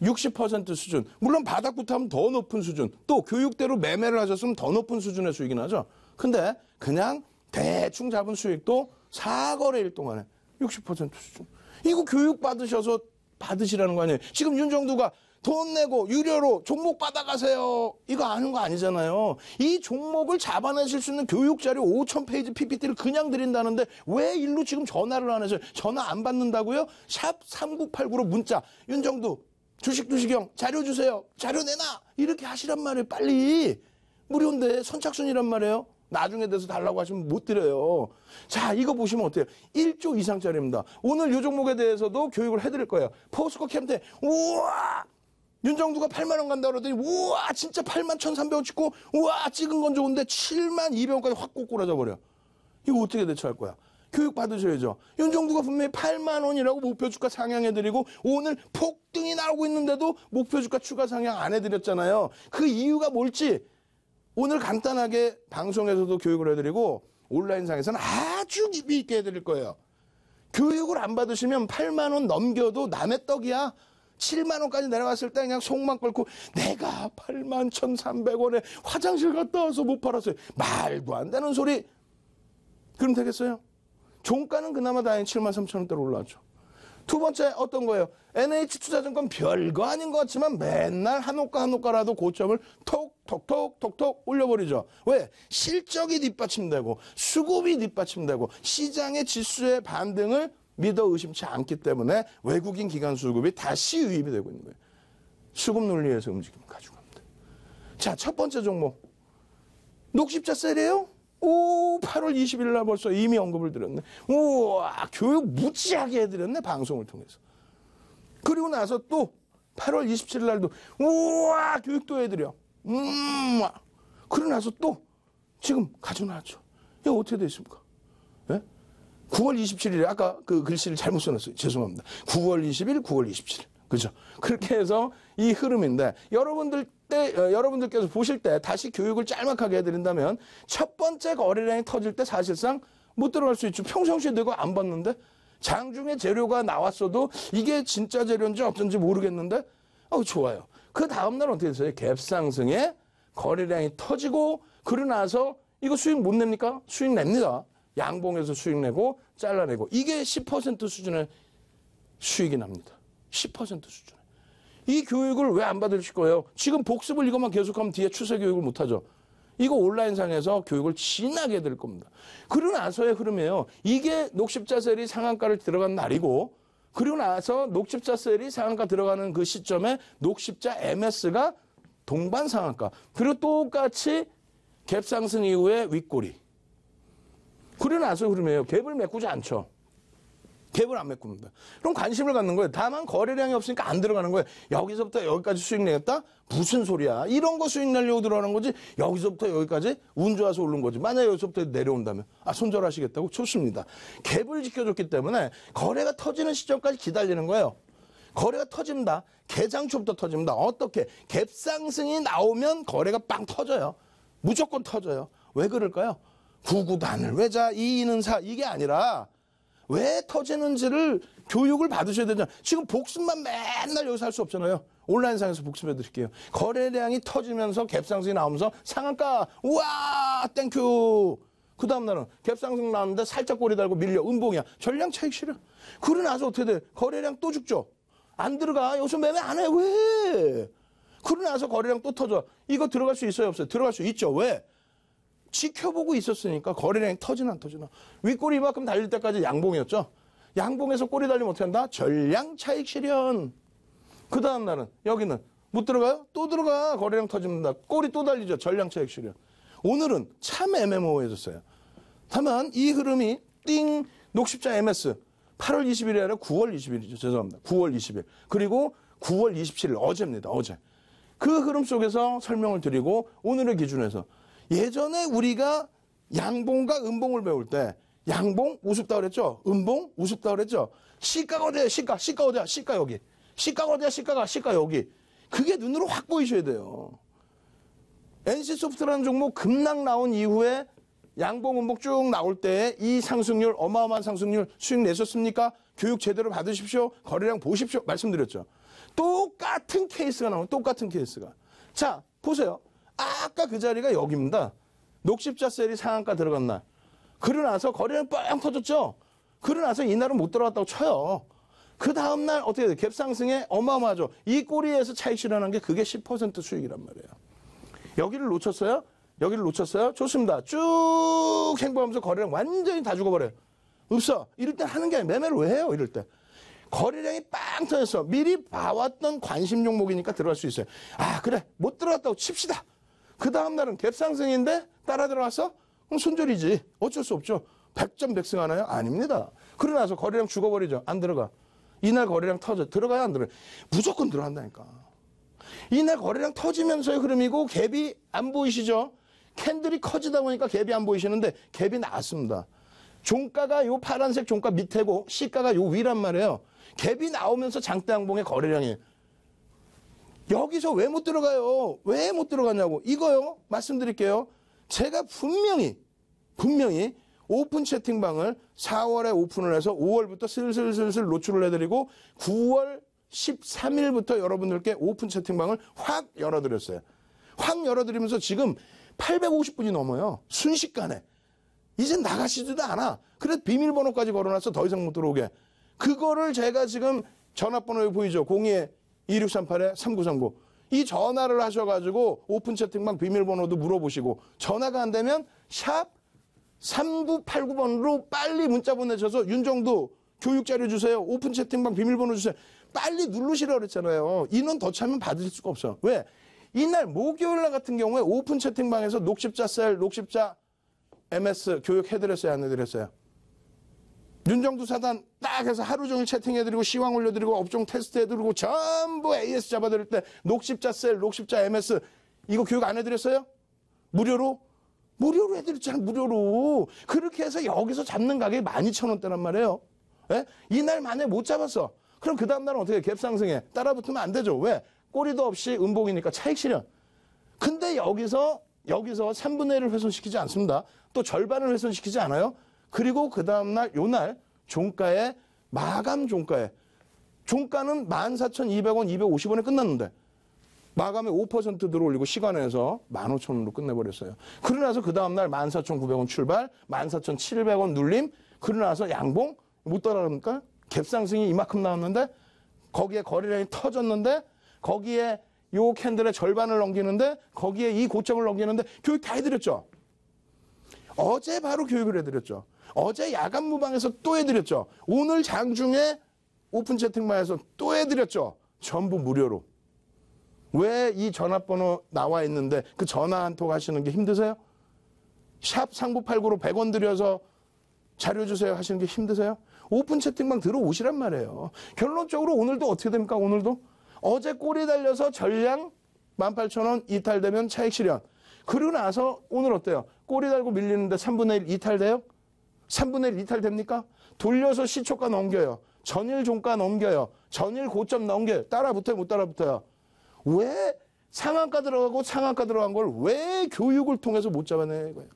G: 60% 수준, 물론 바닥부터 하면 더 높은 수준, 또 교육대로 매매를 하셨으면 더 높은 수준의 수익이 나죠. 근데 그냥 대충 잡은 수익도 4거래일 동안에 60% 수준. 이거 교육 받으셔서 받으시라는 거 아니에요. 지금 윤정두가 돈 내고 유료로 종목 받아가세요, 이거 아는 거 아니잖아요. 이 종목을 잡아내실 수 있는 교육자료 5,000페이지 PPT를 그냥 드린다는데 왜 일로 지금 전화를 안 하세요? 전화 안 받는다고요? 샵 3989로 문자, 윤정두 주식투시경 자료 주세요, 자료 내놔, 이렇게 하시란 말이에요. 빨리. 무료인데 선착순이란 말이에요. 나중에 돼서 달라고 하시면 못 드려요. 자, 이거 보시면 어때요? 1조 이상짜리입니다. 오늘 이 종목에 대해서도 교육을 해드릴 거예요. 포스코 캠테, 우와, 윤정두가 8만 원 간다 그러더니 우와 진짜 8만 1,300원 찍고 우와 찍은 건 좋은데 7만 200원까지 확 꼬꾸라져 버려. 이거 어떻게 대처할 거야? 교육 받으셔야죠. 윤정두가 분명히 8만 원이라고 목표 주가 상향해드리고 오늘 폭등이 나오고 있는데도 목표 주가 추가 상향 안 해드렸잖아요. 그 이유가 뭘지 오늘 간단하게 방송에서도 교육을 해드리고 온라인상에서는 아주 깊이 있게 해드릴 거예요. 교육을 안 받으시면 8만 원 넘겨도 남의 떡이야. 7만 원까지 내려갔을 때 그냥 속만 끓고 내가 8만 1,300원에 화장실 갔다 와서 못 팔았어요. 말도 안 되는 소리. 그럼 되겠어요? 종가는 그나마 다행히 7만 3천 원대로 올라왔죠. 두 번째 어떤 거예요? NH투자증권 별거 아닌 것 같지만 맨날 한호가라도 고점을 톡톡톡톡 올려버리죠. 왜? 실적이 뒷받침되고 수급이 뒷받침되고 시장의 지수의 반등을 믿어 의심치 않기 때문에 외국인 기관 수급이 다시 유입이 되고 있는 거예요. 수급 논리에서 움직임을 가지고 갑니다. 자, 첫 번째 종목. 녹십자 셀이에요? 오, 8월 20일 날 벌써 이미 언급을 드렸네. 우와, 교육 무지하게 해드렸네, 방송을 통해서. 그리고 나서 또 8월 27일 날도 우와, 교육도 해드려. 그러고 나서 또 지금 가져나왔죠. 이거 어떻게 돼 있습니까? 예? 9월 27일에 아까 그 글씨를 잘못 써놨어요. 죄송합니다. 9월 20일, 9월 27일. 그죠? 그렇게 해서 이 흐름인데 여러분들께서 보실 때 다시 교육을 짤막하게 해드린다면 첫 번째 거래량이 터질 때 사실상 못 들어갈 수 있죠. 평상시에 내가 안 봤는데 장중에 재료가 나왔어도 이게 진짜 재료인지 어쩐지 모르겠는데 좋아요. 그 다음날 어떻게 됐어요? 갭상승에 거래량이 터지고 그러고 나서 이거 수익 못 냅니까? 수익 냅니다. 양봉에서 수익 내고 잘라내고 이게 10% 수준의 수익이 납니다. 10% 수준에. 이 교육을 왜 안 받으실 거예요? 지금 복습을 이것만 계속하면 뒤에 추세 교육을 못하죠. 이거 온라인상에서 교육을 진하게 해드릴 겁니다. 그러고 나서의 흐름이에요. 이게 녹십자셀이 상한가를 들어간 날이고 그리고 나서 녹십자 셀이 상한가 들어가는 그 시점에 녹십자 MS가 동반 상한가. 그리고 똑같이 갭 상승 이후에 윗꼬리. 그리고 나서 흐름이에요. 갭을 메꾸지 않죠. 갭을 안 메꿉니다. 그럼 관심을 갖는 거예요. 다만 거래량이 없으니까 안 들어가는 거예요. 여기서부터 여기까지 수익 내겠다? 무슨 소리야. 이런 거 수익 내려고 들어가는 거지. 여기서부터 여기까지 운 좋아서 오른 거지. 만약에 여기서부터 내려온다면 손절하시겠다고? 좋습니다. 갭을 지켜줬기 때문에 거래가 터지는 시점까지 기다리는 거예요. 거래가 터집니다. 개장초부터 터집니다. 어떻게? 갭 상승이 나오면 거래가 빵 터져요. 무조건 터져요. 왜 그럴까요? 구구단을 외자 이인은 사 이게 아니라 왜 터지는지를 교육을 받으셔야 되잖아요. 지금 복습만 맨날 여기서 할 수 없잖아요. 온라인상에서 복습해 드릴게요. 거래량이 터지면서 갭상승이 나오면서 상한가 우와 땡큐. 그 다음 날은 갭상승 나왔는데 살짝 꼬리 달고 밀려 음봉이야. 전량 차익 실현. 그러고 나서 어떻게 돼? 거래량 또 죽죠. 안 들어가. 여기서 매매 안 해. 왜? 그러고 나서 거래량 또 터져. 이거 들어갈 수 있어요 없어요? 들어갈 수 있죠. 왜? 지켜보고 있었으니까 거래량이 터지나 안 터지나. 윗꼬리 이만큼 달릴 때까지 양봉이었죠. 양봉에서 꼬리 달리면 어떻게 한다? 전량 차익 실현. 그 다음 날은 여기는 못 들어가요? 또 들어가. 거래량 터집니다. 꼬리 또 달리죠. 전량 차익 실현. 오늘은 참 애매모호해졌어요. 다만 이 흐름이 띵 녹십자 MS 8월 20일이 아니라 9월 20일이죠. 죄송합니다. 9월 20일. 그리고 9월 27일 어제입니다. 어제. 그 흐름 속에서 설명을 드리고 오늘의 기준에서 예전에 우리가 양봉과 음봉을 배울 때 양봉 우습다 그랬죠? 음봉 우습다 그랬죠? 시가가 어디야? 시가 어디야? 시가 여기. 시가가 어디야? 시가 여기. 그게 눈으로 확 보이셔야 돼요. NC소프트라는 종목 급락 나온 이후에 양봉 음봉 쭉 나올 때 이 상승률 어마어마한 상승률 수익 내셨습니까? 교육 제대로 받으십시오. 거래량 보십시오. 말씀드렸죠. 똑같은 케이스가 나오면 똑같은 케이스가. 자 보세요. 아까 그 자리가 여기입니다. 녹십자 셀이 상한가 들어간 날. 그러고 나서 거래량 뻥 터졌죠. 그러고 나서 이날은 못 들어갔다고 쳐요. 그 다음날 어떻게 돼요? 갭상승에 어마어마하죠. 이 꼬리에서 차익 실현한 게 그게 10% 수익이란 말이에요. 여기를 놓쳤어요? 여기를 놓쳤어요? 좋습니다. 쭉 행보하면서 거래량 완전히 다 죽어버려요. 없어. 이럴 때 하는 게 아니라 매매를 왜 해요? 이럴 때. 거래량이 빵 터졌어. 미리 봐왔던 관심 종목이니까 들어갈 수 있어요. 아 그래 못 들어갔다고 칩시다. 그 다음 날은 갭상승인데 따라 들어갔어? 그럼 손절이지. 어쩔 수 없죠. 100점 백승하나요? 아닙니다. 그러고 나서 거래량 죽어버리죠. 안 들어가. 이날 거래량 터져. 들어가야 안 들어가요? 무조건 들어간다니까. 이날 거래량 터지면서의 흐름이고 갭이 안 보이시죠? 캔들이 커지다 보니까 갭이 안 보이시는데 갭이 나왔습니다. 종가가 요 파란색 종가 밑에고 시가가 요 위란 말이에요. 갭이 나오면서 장대 양봉의 거래량이에요. 여기서 왜 못 들어가요? 왜 못 들어가냐고. 이거요. 말씀드릴게요. 제가 분명히 오픈 채팅방을 4월에 오픈을 해서 5월부터 슬슬 노출을 해드리고 9월 13일부터 여러분들께 오픈 채팅방을 확 열어드렸어요. 확 열어드리면서 지금 850분이 넘어요. 순식간에. 이제 나가시지도 않아. 그래서 비밀번호까지 걸어놔서 더 이상 못 들어오게. 그거를 제가 지금 전화번호에 보이죠? 02-2638-3939. 이 전화를 하셔가지고 오픈 채팅방 비밀번호도 물어보시고 전화가 안 되면 샵 3989번으로 빨리 문자 보내셔서 윤정도 교육자료 주세요. 오픈 채팅방 비밀번호 주세요. 빨리 누르시라고 그랬잖아요. 인원 더 차면 받을 수가 없어. 왜? 이날 목요일날 같은 경우에 오픈 채팅방에서 녹십자 셀, 녹십자 MS 교육해드렸어요? 안 해드렸어요? 윤정도 사단 딱 해서 하루 종일 채팅해드리고 시황 올려드리고 업종 테스트해드리고 전부 AS 잡아드릴 때 녹십자 셀, 녹십자 MS 이거 교육 안 해드렸어요? 무료로? 무료로 해드렸잖아요. 무료로. 그렇게 해서 여기서 잡는 가격이 12,000원대란 말이에요. 예? 이날 만에 못 잡았어. 그럼 그 다음날은 어떻게 해? 갭상승에 따라붙으면 안 되죠. 왜? 꼬리도 없이 음봉이니까 차익 실현. 근데 여기서 3분의 1을 훼손시키지 않습니다. 또 절반을 훼손시키지 않아요. 그리고 그 다음날 요날 종가에 마감 종가는 14,200원, 250원에 끝났는데 마감에 5% 들어올리고 시간에서 15,000원으로 끝내버렸어요. 그러고 나서 그 다음날 14,900원 출발, 14,700원 눌림, 그러고 나서 양봉 못 따라갑니까? 갭상승이 이만큼 나왔는데 거기에 거래량이 터졌는데 거기에 요 캔들의 절반을 넘기는데 거기에 이 고점을 넘기는데 교육 다 해드렸죠. 어제 바로 교육을 해드렸죠. 어제 야간 무방에서 또 해드렸죠. 오늘 장중에 오픈 채팅방에서 또 해드렸죠. 전부 무료로. 왜 이 전화번호 나와 있는데 그 전화 한 통 하시는 게 힘드세요? 샵 3989로 100원 들여서 자료 주세요 하시는 게 힘드세요? 오픈 채팅방 들어오시란 말이에요. 결론적으로 오늘도 어떻게 됩니까? 오늘도 어제 꼬리 달려서 전량 18,000원 이탈되면 차익 실현. 그러고 나서 오늘 어때요? 꼬리 달고 밀리는데 3분의 1 이탈돼요? 3분의 1 이탈됩니까? 돌려서 시초가 넘겨요. 전일 종가 넘겨요. 전일 고점 넘겨요. 따라붙어요? 못 따라붙어요? 왜 상한가 들어가고 상한가 들어간 걸 왜 교육을 통해서 못 잡아내는 거예요?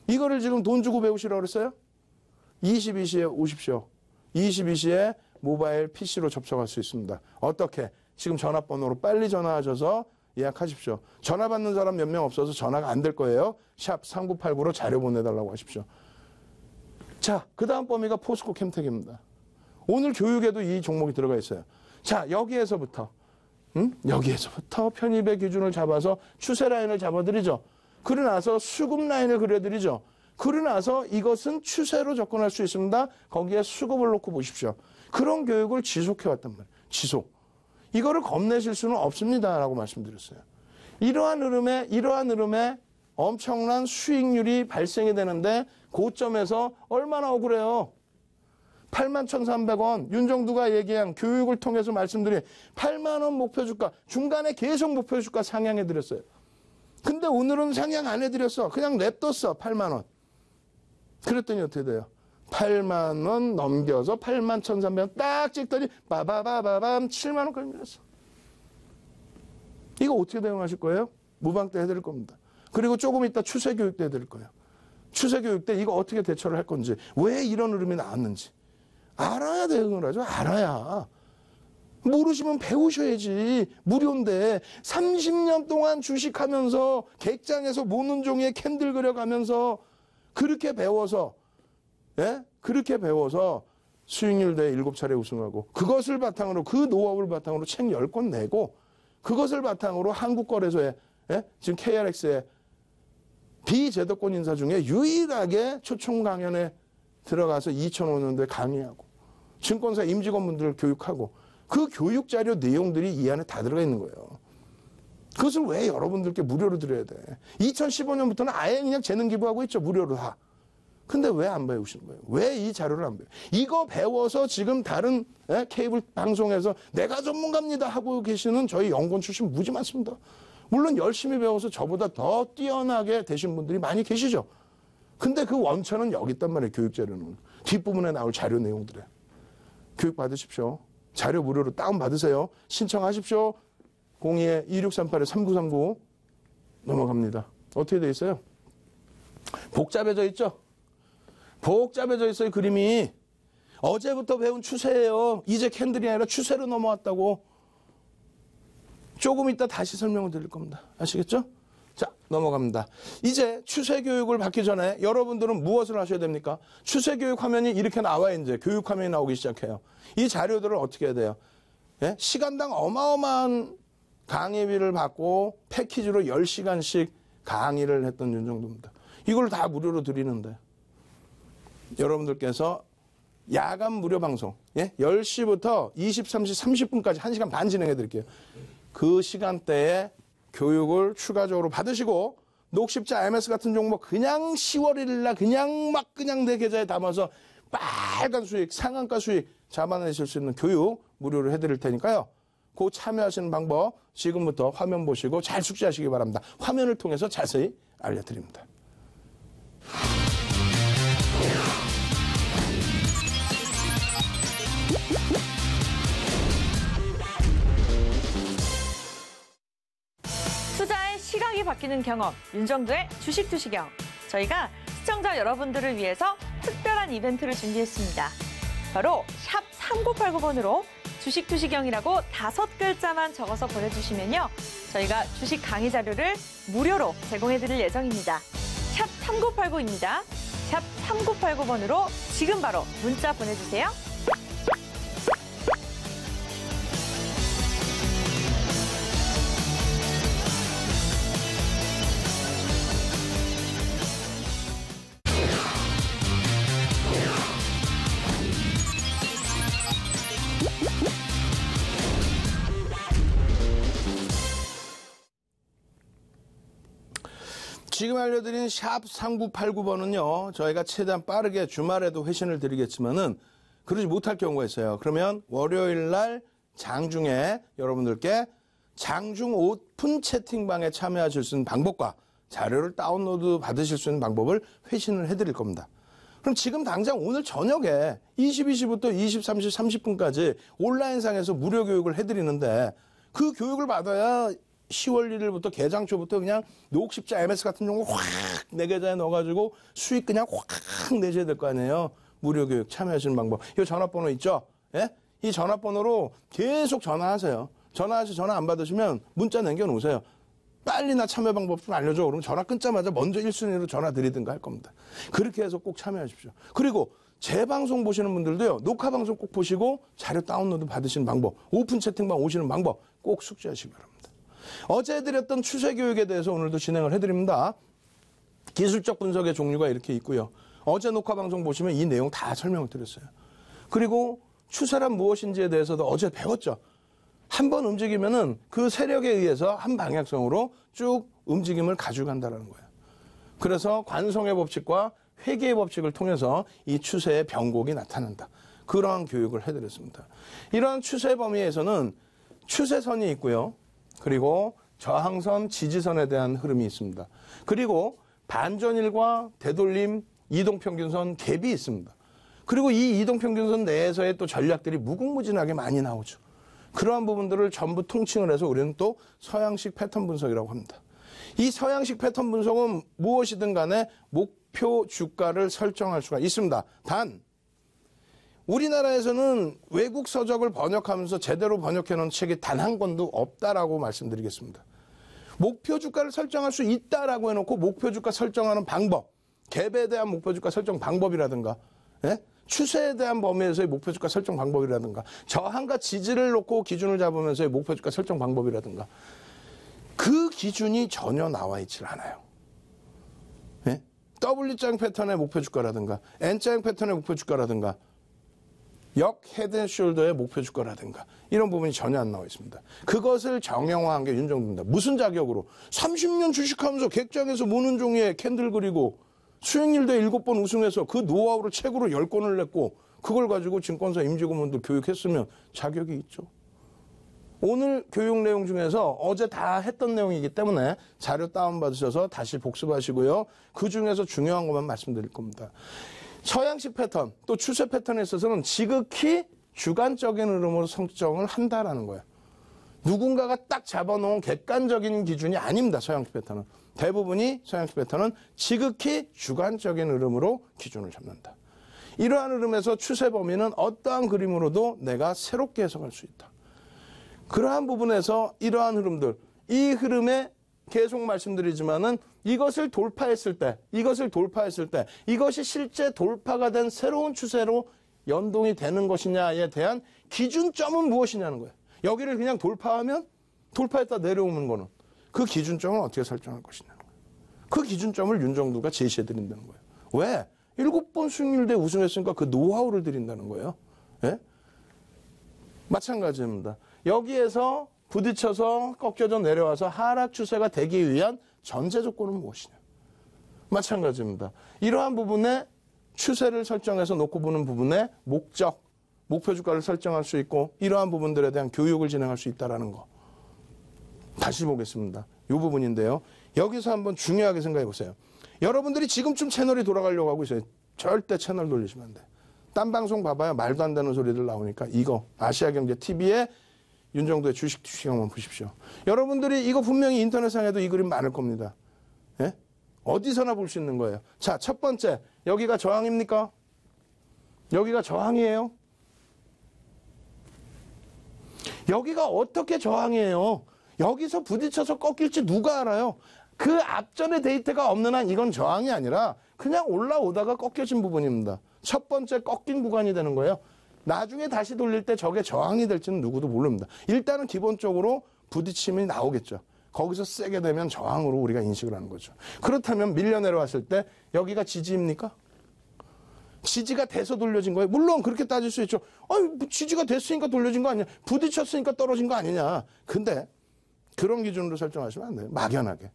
G: 이거를 지금 돈 주고 배우시라고 그랬어요? 22시에 오십시오. 22시에 모바일 PC로 접속할 수 있습니다. 어떻게? 지금 전화번호로 빨리 전화하셔서 예약하십시오. 전화 받는 사람 몇 명 없어서 전화가 안 될 거예요. 샵 3989로 자료 보내달라고 하십시오. 자, 그 다음 범위가 포스코 캠텍입니다. 오늘 교육에도 이 종목이 들어가 있어요. 자, 여기에서부터 편입의 기준을 잡아서 추세 라인을 잡아드리죠. 그러고 나서 수급 라인을 그려드리죠. 그러고 나서 이것은 추세로 접근할 수 있습니다. 거기에 수급을 놓고 보십시오. 그런 교육을 지속해왔단 말이에요. 지속. 이거를 겁내실 수는 없습니다. 라고 말씀드렸어요. 이러한 흐름에 엄청난 수익률이 발생이 되는데 고점에서 얼마나 억울해요. 81,300원 윤정두가 얘기한 교육을 통해서 말씀드린 8만 원 목표 주가 중간에 계속 목표 주가 상향해드렸어요. 근데 오늘은 상향 안 해드렸어. 그냥 냅뒀어. 8만 원. 그랬더니 어떻게 돼요? 8만 원 넘겨서 81,300원 딱 찍더니 빠바바바밤 7만 원까지 밀렸어. 이거 어떻게 대응하실 거예요? 무방 때 해드릴 겁니다. 그리고 조금 이따 추세 교육 때 해드릴 거예요. 추세 교육 때 이거 어떻게 대처를 할 건지, 왜 이런 흐름이 나왔는지 알아야 대응을 하죠. 알아야. 모르시면 배우셔야지. 무료인데 30년 동안 주식하면서 객장에서 모는 종이에 캔들 그려가면서 그렇게 배워서 수익률 대 7차례 우승하고 그것을 바탕으로 그 노하우를 바탕으로 책 10권 내고 그것을 바탕으로 한국거래소에 지금 KRX에 비제도권 인사 중에 유일하게 초청 강연에 들어가서 2005년도에 강의하고 증권사 임직원분들을 교육하고 그 교육 자료 내용들이 이 안에 다 들어가 있는 거예요. 그것을 왜 여러분들께 무료로 드려야 돼? 2015년부터는 아예 그냥 재능 기부하고 있죠. 무료로 다. 근데 왜 안 배우시는 거예요? 왜 이 자료를 안 배워요? 이거 배워서 지금 다른 케이블 방송에서 내가 전문가입니다 하고 계시는 저희 연구원 출신 무지 많습니다. 물론 열심히 배워서 저보다 더 뛰어나게 되신 분들이 많이 계시죠. 근데 그 원천은 여기 있단 말이에요. 교육자료는. 뒷부분에 나올 자료 내용들에. 교육 받으십시오. 자료 무료로 다운받으세요. 신청하십시오. 02-2638-3939 넘어갑니다. 어떻게 돼 있어요? 복잡해져 있죠? 복잡해져 있어요. 그림이. 어제부터 배운 추세예요. 이제 캔들이 아니라 추세로 넘어왔다고. 조금 이따 다시 설명을 드릴 겁니다. 아시겠죠? 자, 넘어갑니다. 이제 추세 교육을 받기 전에 여러분들은 무엇을 하셔야 됩니까? 추세 교육 화면이 이렇게 나와요. 이제 교육 화면이 나오기 시작해요. 이 자료들을 어떻게 해야 돼요? 시간당 어마어마한 강의비를 받고 패키지로 10시간씩 강의를 했던 윤정두입니다. 이걸 다 무료로 드리는데 여러분들께서 야간 무료 방송 10시부터 23시 30분까지 1시간 반 진행해 드릴게요. 그 시간대에 교육을 추가적으로 받으시고 녹십자 MS 같은 종목 그냥 10월 1일 날 그냥 내 계좌에 담아서 빨간 수익, 상한가 수익 잡아내실 수 있는 교육 무료로 해드릴 테니까요. 그 참여하시는 방법 지금부터 화면 보시고 잘 숙지하시기 바랍니다. 화면을 통해서 자세히 알려드립니다.
B: 투자의 시각이 바뀌는 경험, 윤정두의 주식 투시경. 저희가 시청자 여러분들을 위해서 특별한 이벤트를 준비했습니다. 바로 샵 3989번으로 주식 투시경이라고 5글자만 적어서 보내주시면요. 저희가 주식 강의 자료를 무료로 제공해드릴 예정입니다. 샵 3989입니다. 샵 3989번으로 지금 바로 문자 보내주세요.
G: 지금 알려드린 샵 3989번은요, 저희가 최대한 빠르게 주말에도 회신을 드리겠지만은, 그러지 못할 경우가 있어요. 그러면 월요일 날 장중에 여러분들께 장중 오픈 채팅방에 참여하실 수 있는 방법과 자료를 다운로드 받으실 수 있는 방법을 회신을 해드릴 겁니다. 그럼 지금 당장 오늘 저녁에 22시부터 23시 30분까지 온라인상에서 무료 교육을 해드리는데, 그 교육을 받아야 10월 1일부터 개장 초부터 그냥 녹십자 MS 같은 경우 확 내 계좌에 넣어가지고 수익 그냥 확 내셔야 될 거 아니에요. 무료 교육 참여하시는 방법. 이 전화번호 있죠? 예? 이 전화번호로 계속 전화하세요. 전화하셔서 전화 안 받으시면 문자 남겨놓으세요. 빨리 나 참여 방법 좀 알려줘. 그러면 전화 끊자마자 먼저 1순위로 전화 드리든가 할 겁니다. 그렇게 해서 꼭 참여하십시오. 그리고 재방송 보시는 분들도요, 녹화 방송 꼭 보시고 자료 다운로드 받으시는 방법, 오픈 채팅방 오시는 방법 꼭 숙지하시기 바랍니다. 어제 해드렸던 추세 교육에 대해서 오늘도 진행을 해드립니다. 기술적 분석의 종류가 이렇게 있고요. 어제 녹화 방송 보시면 이 내용 다 설명을 드렸어요. 그리고 추세란 무엇인지에 대해서도 어제 배웠죠. 한 번 움직이면은 그 세력에 의해서 한 방향성으로 쭉 움직임을 가져간다는 거예요. 그래서 관성의 법칙과 회계의 법칙을 통해서 이 추세의 변곡이 나타난다. 그러한 교육을 해드렸습니다. 이러한 추세 범위에서는 추세선이 있고요. 그리고 저항선, 지지선에 대한 흐름이 있습니다. 그리고 반전일과 되돌림, 이동평균선, 갭이 있습니다. 그리고 이 이동평균선 내에서의 또 전략들이 무궁무진하게 많이 나오죠. 그러한 부분들을 전부 통칭을 해서 우리는 또 서양식 패턴 분석이라고 합니다. 이 서양식 패턴 분석은 무엇이든 간에 목표 주가를 설정할 수가 있습니다. 단 우리나라에서는 외국 서적을 번역하면서 제대로 번역해 놓은 책이 단 한 권도 없다라고 말씀드리겠습니다. 목표 주가를 설정할 수 있다라고 해놓고 목표 주가 설정하는 방법, 갭에 대한 목표 주가 설정 방법이라든가, 예? 추세에 대한 범위에서의 목표 주가 설정 방법이라든가, 저항과 지지를 놓고 기준을 잡으면서의 목표 주가 설정 방법이라든가, 그 기준이 전혀 나와 있질 않아요. 예? W자형 패턴의 목표 주가라든가, N자형 패턴의 목표 주가라든가, 역 헤드앤숄더의 목표 주가라든가 이런 부분이 전혀 안 나와 있습니다. 그것을 정형화한 게 윤정두입니다. 무슨 자격으로? 30년 주식하면서 객장에서 모는 종이에 캔들 그리고 수익률 대 7번 우승해서 그 노하우를 책으로 10권을 냈고 그걸 가지고 증권사 임직원분들 교육했으면 자격이 있죠. 오늘 교육 내용 중에서 어제 다 했던 내용이기 때문에 자료 다운받으셔서 다시 복습하시고요. 그 중에서 중요한 것만 말씀드릴 겁니다. 서양식 패턴, 또 추세 패턴에 있어서는 지극히 주관적인 흐름으로 설정을 한다라는 거예요. 누군가가 딱 잡아놓은 객관적인 기준이 아닙니다. 서양식 패턴은. 대부분이 서양식 패턴은 지극히 주관적인 흐름으로 기준을 잡는다. 이러한 흐름에서 추세 범위는 어떠한 그림으로도 내가 새롭게 해석할 수 있다. 그러한 부분에서 이러한 흐름들, 이 흐름에 계속 말씀드리지만은 이것을 돌파했을 때, 이것이 실제 돌파가 된 새로운 추세로 연동이 되는 것이냐에 대한 기준점은 무엇이냐는 거예요. 여기를 그냥 돌파하면 돌파했다 내려오는 거는 그 기준점을 어떻게 설정할 것이냐는 거예요. 그 기준점을 윤정두가 제시해 드린다는 거예요. 왜? 7번 수익률 대 우승했으니까 그 노하우를 드린다는 거예요. 예? 마찬가지입니다. 여기에서 부딪혀서 꺾여져 내려와서 하락 추세가 되기 위한 전제 조건은 무엇이냐. 마찬가지입니다. 이러한 부분에 추세를 설정해서 놓고 보는 부분에 목적, 목표 주가를 설정할 수 있고 이러한 부분들에 대한 교육을 진행할 수 있다는 거. 다시 보겠습니다. 이 부분인데요. 여기서 한번 중요하게 생각해 보세요. 여러분들이 지금쯤 채널이 돌아가려고 하고 있어요. 절대 채널 돌리시면 안 돼. 딴 방송 봐봐야 말도 안 되는 소리들 나오니까 이거 아시아경제TV에 윤정두의 주식 투시경만 보십시오. 여러분들이 이거 분명히 인터넷상에도 이 그림 많을 겁니다. 예? 어디서나 볼 수 있는 거예요. 자, 첫 번째, 여기가 저항입니까? 여기가 저항이에요? 여기가 어떻게 저항이에요? 여기서 부딪혀서 꺾일지 누가 알아요? 그 앞전에 데이터가 없는 한 이건 저항이 아니라 그냥 올라오다가 꺾여진 부분입니다. 첫 번째 꺾인 구간이 되는 거예요. 나중에 다시 돌릴 때 저게 저항이 될지는 누구도 모릅니다. 일단은 기본적으로 부딪힘이 나오겠죠. 거기서 세게 되면 저항으로 우리가 인식을 하는 거죠. 그렇다면 밀려 내려왔을 때 여기가 지지입니까? 지지가 돼서 돌려진 거예요? 물론 그렇게 따질 수 있죠. 지지가 됐으니까 돌려진 거 아니냐. 부딪혔으니까 떨어진 거 아니냐. 근데 그런 기준으로 설정하시면 안 돼요. 막연하게.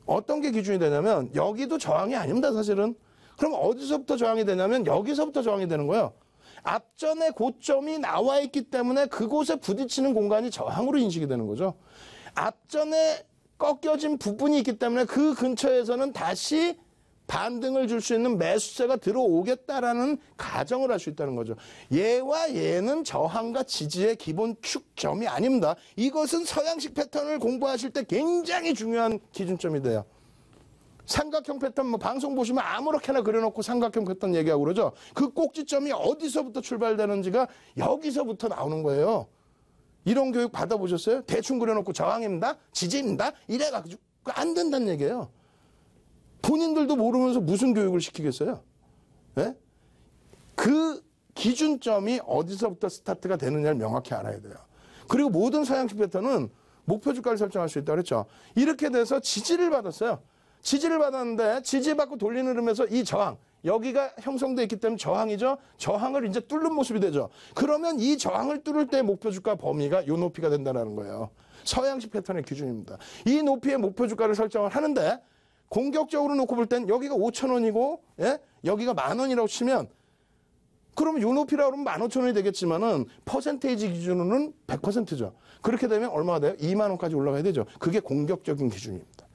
G: 어떤 게 기준이 되냐면 여기도 저항이 아닙니다, 사실은. 그럼 어디서부터 저항이 되냐면 여기서부터 저항이 되는 거예요. 앞전에 고점이 나와 있기 때문에 그곳에 부딪히는 공간이 저항으로 인식이 되는 거죠. 앞전에 꺾여진 부분이 있기 때문에 그 근처에서는 다시 반등을 줄 수 있는 매수세가 들어오겠다라는 가정을 할 수 있다는 거죠. 얘와 얘는 저항과 지지의 기본 축점이 아닙니다. 이것은 서양식 패턴을 공부하실 때 굉장히 중요한 기준점이 돼요. 삼각형 패턴 방송 보시면 아무렇게나 그려놓고 삼각형 패턴 얘기하고 그러죠. 그 꼭지점이 어디서부터 출발되는지가 여기서부터 나오는 거예요. 이런 교육 받아보셨어요? 대충 그려놓고 저항입니다, 지지입니다 이래가지고 안 된다는 얘기예요. 본인들도 모르면서 무슨 교육을 시키겠어요? 네? 그 기준점이 어디서부터 스타트가 되느냐를 명확히 알아야 돼요. 그리고 모든 서양식 패턴은 목표 주가를 설정할 수 있다고 그랬죠. 이렇게 돼서 지지를 받았어요. 지지를 받았는데 지지받고 돌리는 흐름에서 이 저항, 여기가 형성되어 있기 때문에 저항이죠. 저항을 이제 뚫는 모습이 되죠. 그러면 이 저항을 뚫을 때 목표 주가 범위가 이 높이가 된다는 거예요. 서양식 패턴의 기준입니다. 이 높이의 목표 주가를 설정을 하는데 공격적으로 놓고 볼 땐 여기가 5,000원이고 예? 여기가 10,000원이라고 치면 그러면 요 높이라고 그러면 15,000원이 되겠지만은 퍼센테이지 기준으로는 100%죠. 그렇게 되면 얼마가 돼요? 20,000원까지 올라가야 되죠. 그게 공격적인 기준입니다.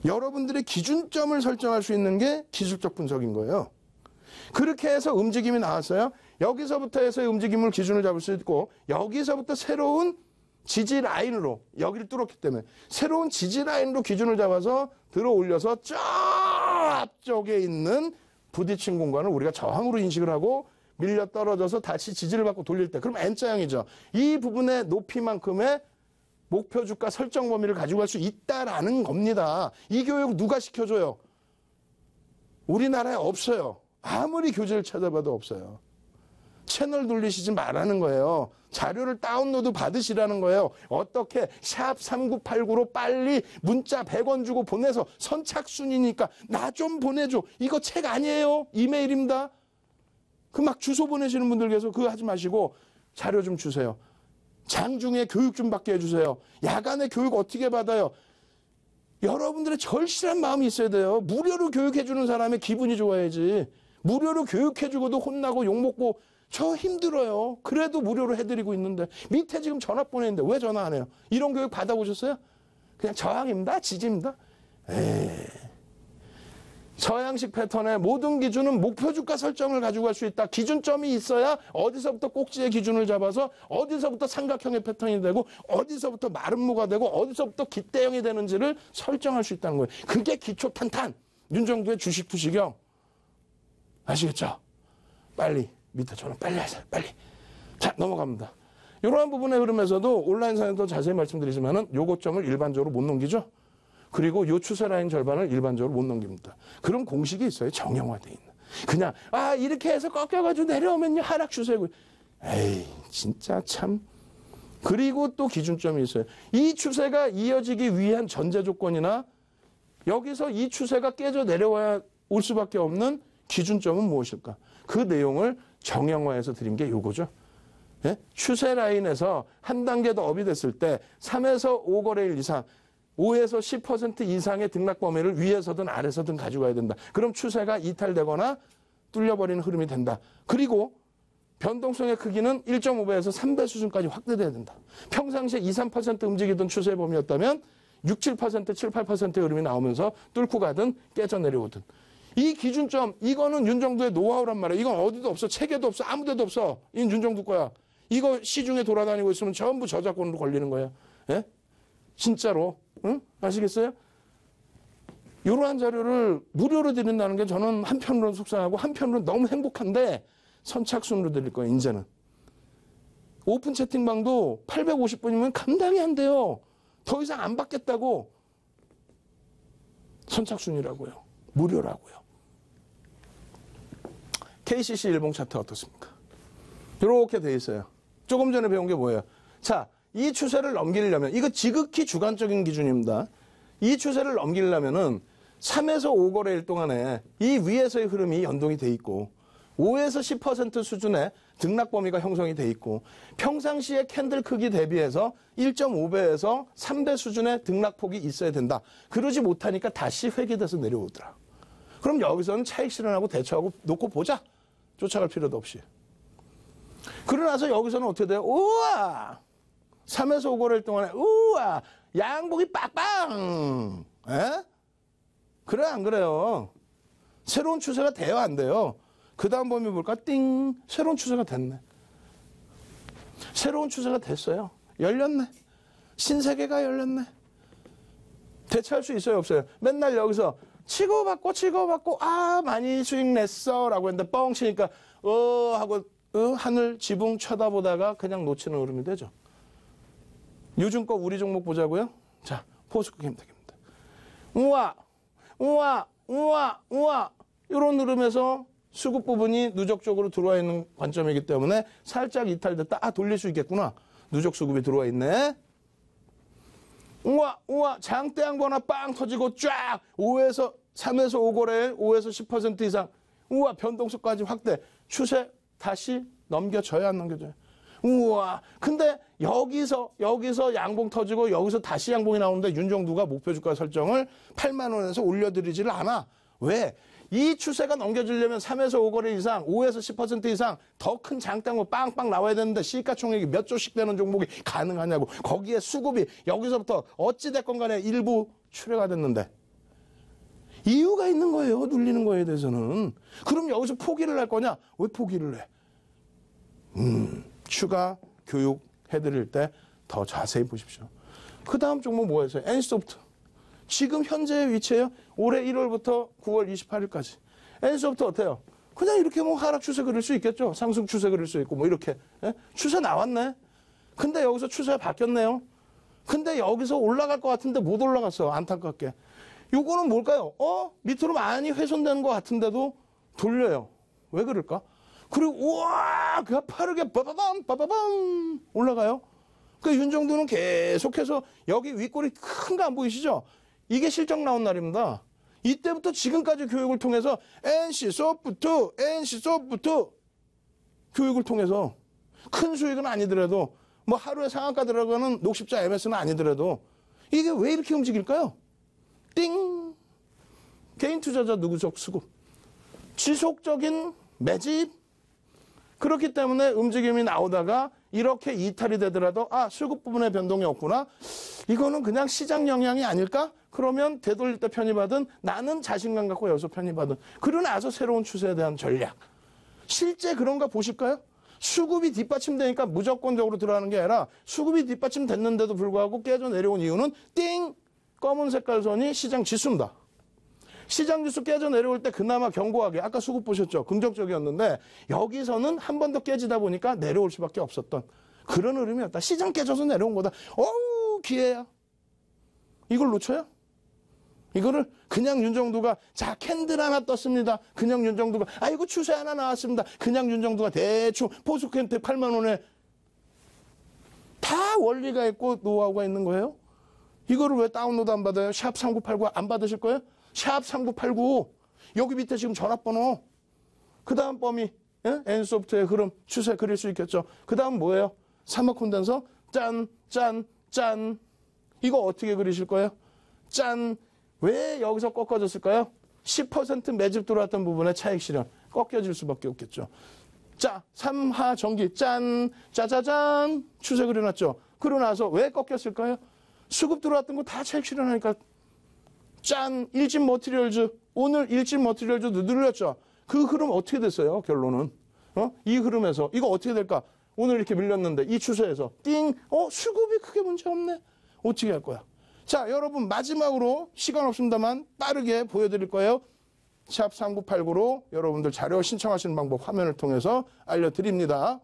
G: 여러분들의 기준점을 설정할 수 있는 게 기술적 분석인 거예요. 그렇게 해서 움직임이 나왔어요. 여기서부터 해서의 움직임을 기준을 잡을 수 있고 여기서부터 새로운 지지 라인으로 여기를 뚫었기 때문에 새로운 지지 라인으로 기준을 잡아서 들어 올려서 저 앞쪽에 있는 부딪힌 공간을 우리가 저항으로 인식을 하고 밀려 떨어져서 다시 지지를 받고 돌릴 때 그럼 N자형이죠. 이 부분의 높이만큼의 목표 주가 설정 범위를 가지고 갈 수 있다라는 겁니다. 이 교육 누가 시켜줘요? 우리나라에 없어요. 아무리 교재를 찾아봐도 없어요. 채널 돌리시지 말라는 거예요. 자료를 다운로드 받으시라는 거예요. 어떻게 샵 3989로 빨리 문자 100원 주고 보내서 선착순이니까 나 좀 보내줘. 이거 책 아니에요. 이메일입니다. 그 막 주소 보내시는 분들 계속 그거 하지 마시고 자료 좀 주세요. 장중에 교육 좀 받게 해주세요. 야간에 교육 어떻게 받아요? 여러분들의 절실한 마음이 있어야 돼요. 무료로 교육해주는 사람의 기분이 좋아야지. 무료로 교육해주고도 혼나고 욕먹고 저 힘들어요. 그래도 무료로 해드리고 있는데 밑에 지금 전화 보내는데 왜 전화 안 해요? 이런 교육 받아보셨어요? 그냥 저항입니다. 지지입니다. 에이. 서양식 패턴의 모든 기준은 목표 주가 설정을 가지고 갈 수 있다. 기준점이 있어야 어디서부터 꼭지의 기준을 잡아서 어디서부터 삼각형의 패턴이 되고 어디서부터 마름모가 되고 어디서부터 깃대형이 되는지를 설정할 수 있다는 거예요. 그게 기초 탄탄. 윤정두의 주식 투시경. 아시겠죠? 빨리 밑에 전화 빨리 하세요. 빨리. 자, 넘어갑니다. 이러한 부분의 흐름에서도 온라인상에서 자세히 말씀드리지만은 요거점을 일반적으로 못 넘기죠. 그리고 요 추세 라인 절반을 일반적으로 못 넘깁니다. 그런 공식이 있어요. 정형화되어 있는. 그냥 이렇게 해서 꺾여가지고 내려오면요 하락 추세고. 에이 진짜 참. 그리고 또 기준점이 있어요. 이 추세가 이어지기 위한 전제 조건이나 여기서 이 추세가 깨져 내려와야 올 수밖에 없는 기준점은 무엇일까? 그 내용을 정형화해서 드린 게 요거죠. 예? 추세 라인에서 한 단계 더 업이 됐을 때 3에서 5거래일 이상 5에서 10% 이상의 등락 범위를 위에서든 아래서든 가져가야 된다. 그럼 추세가 이탈되거나 뚫려버리는 흐름이 된다. 그리고 변동성의 크기는 1.5배에서 3배 수준까지 확대돼야 된다. 평상시에 2, 3% 움직이던 추세 범위였다면 6, 7%, 7, 8%의 흐름이 나오면서 뚫고 가든 깨져 내려오든. 이 기준점, 이거는 윤정두의 노하우란 말이에요. 이건 어디도 없어. 책에도 없어. 아무 데도 없어. 이건 윤정두 거야. 이거 시중에 돌아다니고 있으면 전부 저작권으로 걸리는 거예요. 예? 진짜로. 응? 아시겠어요? 이러한 자료를 무료로 드린다는 게 저는 한편으로는 속상하고 한편으로는 너무 행복한데 선착순으로 드릴 거예요, 이제는. 오픈 채팅방도 850분이면 감당이 안 돼요. 더 이상 안 받겠다고. 선착순이라고요. 무료라고요. KCC 일봉 차트 어떻습니까? 이렇게 돼 있어요. 조금 전에 배운 게 뭐예요? 자, 이 추세를 넘기려면, 이거 지극히 주관적인 기준입니다. 이 추세를 넘기려면은 3에서 5거래일 동안에 이 위에서의 흐름이 연동이 돼 있고 5에서 10% 수준의 등락 범위가 형성이 돼 있고 평상시에 캔들 크기 대비해서 1.5배에서 3배 수준의 등락폭이 있어야 된다. 그러지 못하니까 다시 회귀돼서 내려오더라. 그럼 여기서는 차익 실현하고 대처하고 놓고 보자. 쫓아갈 필요도 없이. 그러고 나서 여기서는 어떻게 돼요? 우와! 3에서 5거래일 동안에 우와! 양복이 빡빵! 에? 그래 안 그래요? 새로운 추세가 돼요 안 돼요? 그 다음 범위 볼까? 띵! 새로운 추세가 됐네. 새로운 추세가 됐어요. 열렸네. 신세계가 열렸네. 대체할 수 있어요 없어요? 맨날 여기서 치고받고 아 많이 수익 냈어 라고 했는데 뻥 치니까 하고 하늘 지붕 쳐다보다가 그냥 놓치는 흐름이 되죠. 요즘 거 우리 종목 보자고요. 자, 포스코 캠텍입니다. 우와 이런 흐름에서 수급 부분이 누적 쪽으로 들어와 있는 관점이기 때문에 살짝 이탈됐다. 돌릴 수 있겠구나. 누적 수급이 들어와 있네. 우와 장대 양보 하나 빵 터지고 쫙 3에서 5거래일 5에서 10% 이상 우와 변동수까지 확대. 추세 다시 넘겨져야 안 넘겨져요. 우와 근데 여기서 양봉 터지고 여기서 다시 양봉이 나오는데 윤정두가 목표 주가 설정을 8만 원에서 올려드리지를 않아. 왜? 이 추세가 넘겨지려면 3에서 5거래 이상 5에서 10% 이상 더 큰 장땅으로 빵빵 나와야 되는데 시가총액이 몇 조씩 되는 종목이 가능하냐고. 거기에 수급이 여기서부터 어찌됐건 간에 일부 출회가 됐는데 이유가 있는 거예요. 눌리는 거에 대해서는. 그럼 여기서 포기를 할 거냐? 왜 포기를 해? 추가 교육 해드릴 때 더 자세히 보십시오. 그 다음 종목 뭐였어요? NC소프트. 지금 현재의 위치에요. 올해 1월부터 9월 28일까지. NC소프트 어때요? 그냥 이렇게 뭐 하락 추세 그릴 수 있겠죠. 상승 추세 그릴 수 있고 뭐 이렇게. 예? 추세 나왔네. 근데 여기서 추세가 바뀌었네요. 근데 여기서 올라갈 것 같은데 못 올라갔어. 안타깝게. 요거는 뭘까요? 밑으로 많이 훼손되는 것 같은데도 돌려요. 왜 그럴까? 그리고 우와 그냥 빠르게 빠바밤 올라가요. 그 윤정두는 계속해서 여기 윗골이 큰 거 안 보이시죠? 이게 실적 나온 날입니다. 이때부터 지금까지 교육을 통해서 NC소프트 교육을 통해서 큰 수익은 아니더라도 뭐 하루에 상한가 들어가는 녹십자 MS는 아니더라도 이게 왜 이렇게 움직일까요? 띵! 개인 투자자 누구적 수급. 지속적인 매집. 그렇기 때문에 움직임이 나오다가 이렇게 이탈이 되더라도 수급 부분에 변동이 없구나. 이거는 그냥 시장 영향이 아닐까? 그러면 되돌릴 때 편입하든 나는 자신감 갖고 여기서 편입하든. 그러고 나서 새로운 추세에 대한 전략. 실제 그런가 보실까요? 수급이 뒷받침되니까 무조건적으로 들어가는 게 아니라 수급이 뒷받침됐는데도 불구하고 깨져 내려온 이유는 띵! 검은 색깔 선이 시장 지수입니다. 시장 지수 깨져 내려올 때 그나마 견고하게 아까 수급 보셨죠? 긍정적이었는데 여기서는 한 번 더 깨지다 보니까 내려올 수밖에 없었던 그런 흐름이었다. 시장 깨져서 내려온 거다. 어우 기회야. 이걸 놓쳐요? 이거를 그냥 윤정두가 자 캔들 하나 떴습니다. 그냥 윤정두가 이거 추세 하나 나왔습니다. 그냥 윤정두가 대충 포스코캠텍 8만 원에 다 원리가 있고 노하우가 있는 거예요. 이거를 왜 다운로드 안 받아요? 샵 3989 안 받으실 거예요? 샵 3989 여기 밑에 지금 전화번호 그 다음 범위 NC소프트의 흐름 추세 그릴 수 있겠죠. 그 다음 뭐예요? 사막 콘덴서 짠 이거 어떻게 그리실 거예요? 짠 왜 여기서 꺾어졌을까요? 10% 매집 들어왔던 부분에 차익 실현 꺾여질 수밖에 없겠죠. 자 3하 전기 짜자잔 추세 그려놨죠. 그러고 나서 왜 꺾였을까요? 수급 들어왔던 거 다 차익 실현하니까 짠! 일진 머티리얼즈. 오늘 일진 머티리얼즈도 늘렸죠. 그 흐름 어떻게 됐어요? 결론은. 이 흐름에서. 이거 어떻게 될까? 오늘 이렇게 밀렸는데 이 추세에서. 띵! 수급이 크게 문제 없네. 어떻게 할 거야? 자, 여러분 마지막으로 시간 없습니다만 빠르게 보여드릴 거예요. 샵 3989로 여러분들 자료 신청하시는 방법 화면을 통해서 알려드립니다.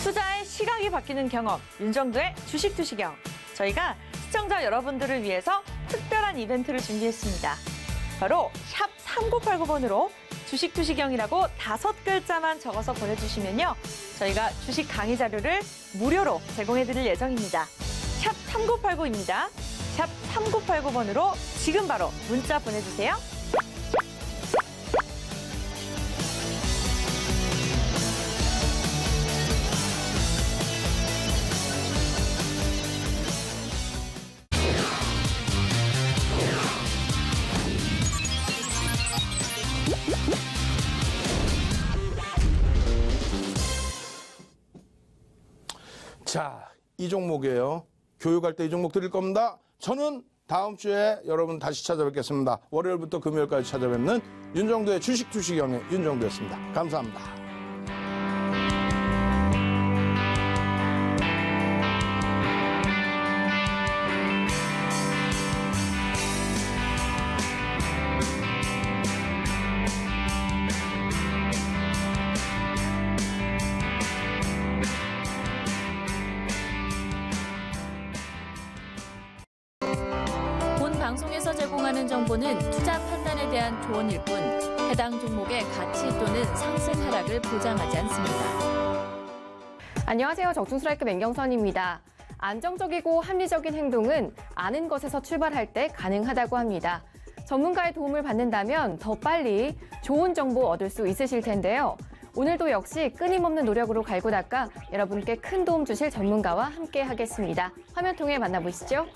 B: 투자의 시각이 바뀌는 경험, 윤정두의 주식 투시경. 저희가 시청자 여러분들을 위해서 특별한 이벤트를 준비했습니다. 바로 샵 3989번으로 주식투시경이라고 5글자만 적어서 보내주시면요. 저희가 주식 강의 자료를 무료로 제공해드릴 예정입니다. 샵 3989입니다. 샵 3989번으로 지금 바로 문자 보내주세요.
G: 자, 이 종목이에요. 교육할 때 이 종목 드릴 겁니다. 저는 다음 주에 여러분 다시 찾아뵙겠습니다. 월요일부터 금요일까지 찾아뵙는 윤정도의 주식투시경의 윤정도였습니다. 감사합니다.
F: 방송에서 제공하는 정보는 투자 판단에 대한 조언일 뿐 해당 종목의 가치 또는 상승 하락을 보장하지 않습니다.
H: 안녕하세요. 적중스트라이크 맹경선입니다. 안정적이고 합리적인 행동은 아는 것에서 출발할 때 가능하다고 합니다. 전문가의 도움을 받는다면 더 빨리 좋은 정보 얻을 수 있으실 텐데요. 오늘도 역시 끊임없는 노력으로 갈고 닦아 여러분께 큰 도움 주실 전문가와 함께 하겠습니다. 화면 통해 만나보시죠.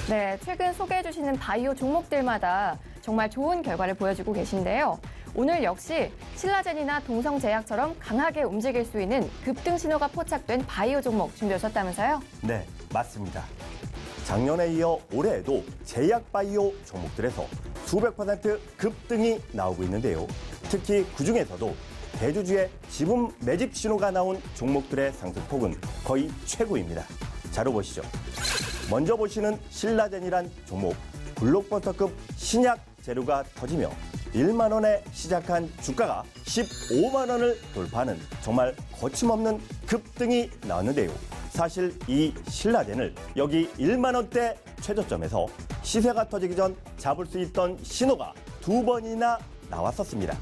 H: 네, 최근 소개해주시는 바이오 종목들마다 정말 좋은 결과를 보여주고 계신데요. 오늘 역시 신라젠이나 동성제약처럼 강하게 움직일 수 있는 급등 신호가 포착된 바이오 종목 준비하셨다면서요?
I: 네, 맞습니다. 작년에 이어 올해에도 제약 바이오 종목들에서 수백 % 급등이 나오고 있는데요. 특히 그중에서도 대주주의 지분 매집 신호가 나온 종목들의 상승폭은 거의 최고입니다. 자료 보시죠. 먼저 보시는 신라젠이란 종목, 블록버스터급 신약 재료가 터지며 1만 원에 시작한 주가가 15만 원을 돌파하는 정말 거침없는 급등이 나왔는데요. 사실 이 신라젠을 여기 1만 원대 최저점에서 시세가 터지기 전 잡을 수 있던 신호가 2번이나 나왔었습니다.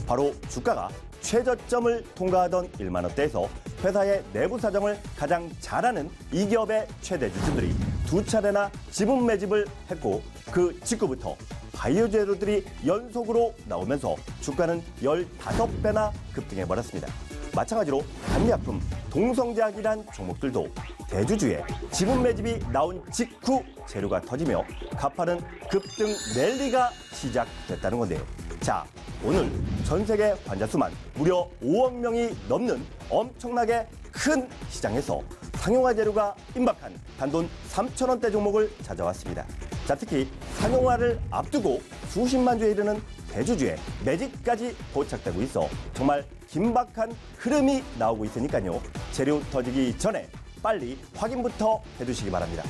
I: 바로 주가가 최저점을 통과하던 1만 원대에서 회사의 내부 사정을 가장 잘 아는 이 기업의 최대 주주들이 2차례나 지분 매집을 했고 그 직후부터 바이오 재료들이 연속으로 나오면서 주가는 15배나 급등해버렸습니다. 마찬가지로 한의약품 동성제약이란 종목들도 대주주의 지분 매집이 나온 직후 재료가 터지며 가파른 급등 랠리가 시작됐다는 건데요. 자, 오늘 전 세계 환자 수만 무려 5억 명이 넘는 엄청나게 큰 시장에서 상용화 재료가 임박한 단돈 3,000원대 종목을 찾아왔습니다. 자, 특히 상용화를 앞두고 수십만 주에 이르는 대주주의 매집까지 포착되고 있어 정말 긴박한 흐름이 나오고 있으니까요. 재료 터지기 전에 빨리 확인부터 해두시기 바랍니다.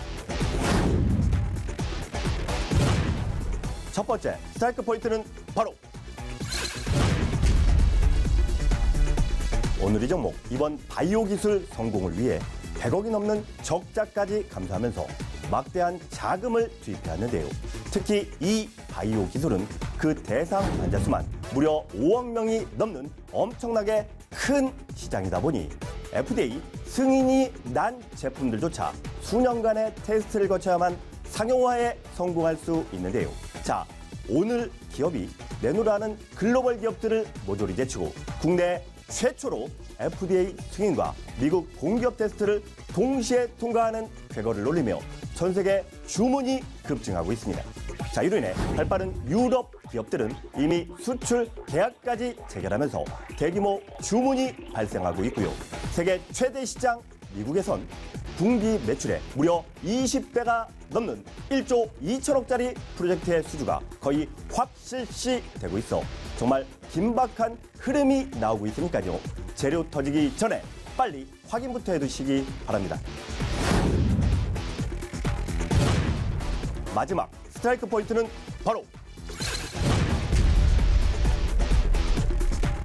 I: 첫 번째 스트라이크 포인트는 바로 오늘 이 종목 이번 바이오 기술 성공을 위해 100억이 넘는 적자까지 감수하면서 막대한 자금을 투입해왔는데요. 특히 이 바이오 기술은 그 대상 환자 수만 무려 5억 명이 넘는 엄청나게 큰 시장이다 보니 FDA 승인이 난 제품들조차 수년간의 테스트를 거쳐야만 상용화에 성공할 수 있는데요. 자, 오늘 기업이 내놓으라는 글로벌 기업들을 모조리 제치고 국내 최초로 FDA 승인과 미국 공기업 테스트를 동시에 통과하는 쾌거를 올리며 전 세계 주문이 급증하고 있습니다. 자, 이로 인해 발빠른 유럽 기업들은 이미 수출 계약까지 체결하면서 대규모 주문이 발생하고 있고요. 세계 최대 시장 미국에선 분기 매출의 무려 20배가 넘는 1조 2천억짜리 프로젝트의 수주가 거의 확실시되고 있어 정말 긴박한 흐름이 나오고 있으니까요. 재료 터지기 전에 빨리 확인부터 해두시기 바랍니다. 마지막 스트라이크 포인트는 바로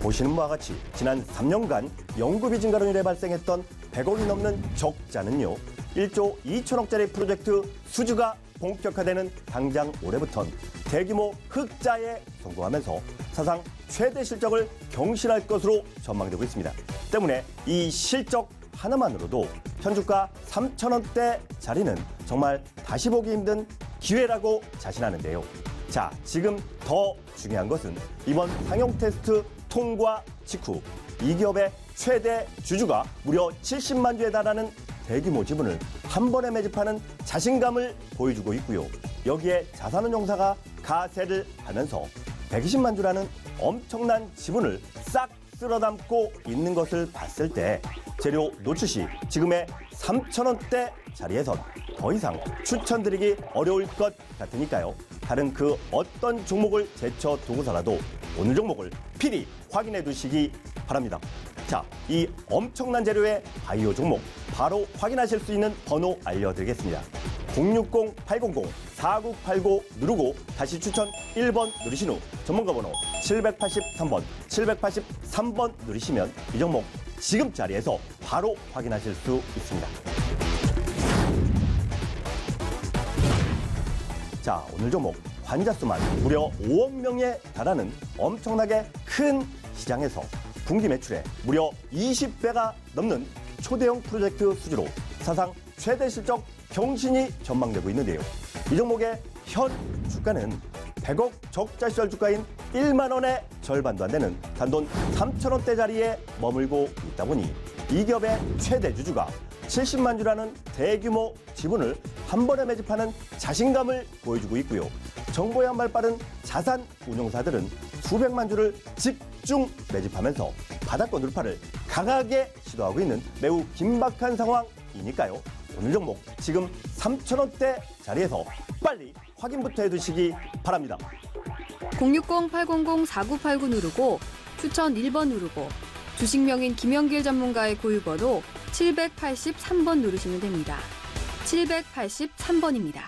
I: 보시는 바와 같이 지난 3년간 연구비 증가로 인해 발생했던 100억이 넘는 적자는요. 1조 2천억짜리 프로젝트 수주가 본격화되는 당장 올해부턴 대규모 흑자에 성공하면서 사상 최대 실적을 경신할 것으로 전망되고 있습니다. 때문에 이 실적 하나만으로도 현주가 3,000원대 자리는 정말 다시 보기 힘든 기회라고 자신하는데요. 자, 지금 더 중요한 것은 이번 상용 테스트 통과 직후 이 기업의 최대 주주가 무려 70만 주에 달하는 대규모 지분을 한 번에 매집하는 자신감을 보여주고 있고요. 여기에 자산운용사가 가세를 하면서 120만 주라는 엄청난 지분을 싹 쓸어 담고 있는 것을 봤을 때 재료 노출 시 지금의 3,000원대 자리에선 더 이상 추천드리기 어려울 것 같으니까요. 다른 그 어떤 종목을 제쳐두고서라도 오늘 종목을 필히 확인해 두시기 바랍니다. 자, 이 엄청난 재료의 바이오 종목 바로 확인하실 수 있는 번호 알려드리겠습니다. 060-800-4989 누르고 다시 추천 1번 누르신 후 전문가 번호 783번 누르시면 이 종목 지금 자리에서 바로 확인하실 수 있습니다. 자, 오늘 종목 환자 수만 무려 5억 명에 달하는 엄청나게 큰 시장에서 분기 매출에 무려 20배가 넘는 초대형 프로젝트 수주로 사상 최대 실적 경신이 전망되고 있는데요. 이 종목의 현 주가는 100억 적자 시절 주가인 1만 원의 절반도 안 되는 단돈 3,000원대 자리에 머물고 있다 보니 이 기업의 최대 주주가 70만 주라는 대규모 지분을 한 번에 매집하는 자신감을 보여주고 있고요. 정보에 한 발 빠른 자산 운용사들은 수백만 주를 집중 매집하면서 바닥권 돌파를 강하게 시도하고 있는 매우 긴박한 상황이니까요. 오늘 종목 지금 3,000원대 자리에서 빨리 확인부터 해두시기 바랍니다.
J: 060-800-4989 누르고 추천 1번 누르고 주식명인 김영길 전문가의 고유번호 783번 누르시면 됩니다. 783번입니다.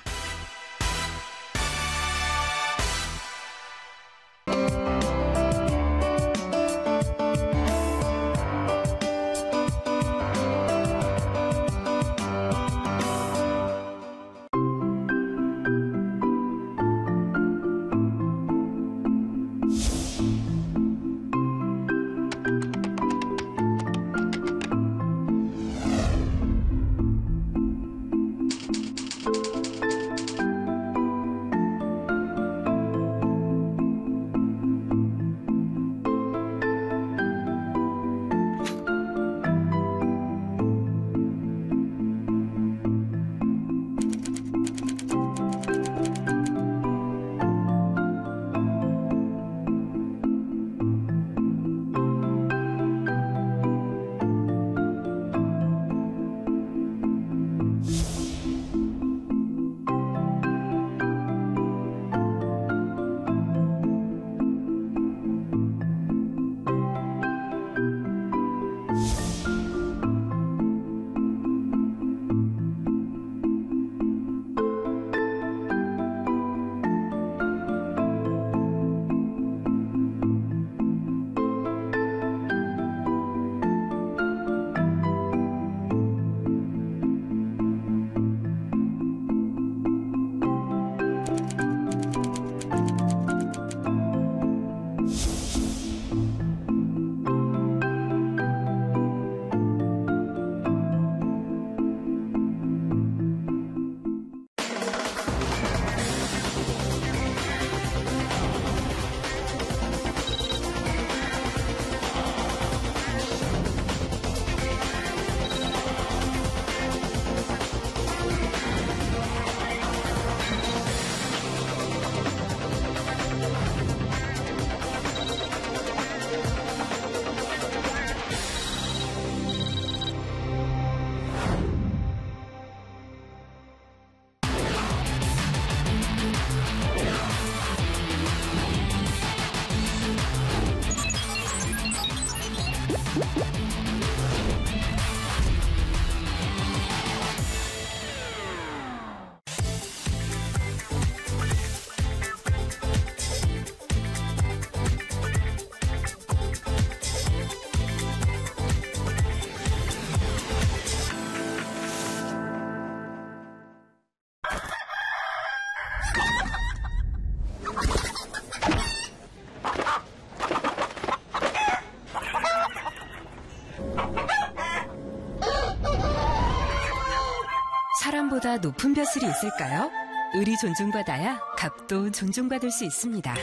A: 사람보다 높은 벼슬이 있을까요? 을이 존중받아야 갑도 존중받을 수 있습니다.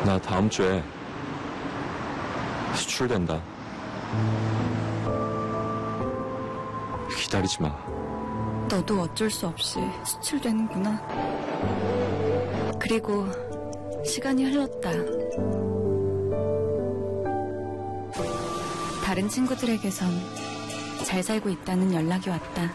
K: 나 다음 주에 수출된다. 기다리지 마.
L: 너도 어쩔 수 없이 수출되는구나. 그리고 시간이 흘렀다. 다른 친구들에게선 잘 살고 있다는 연락이 왔다.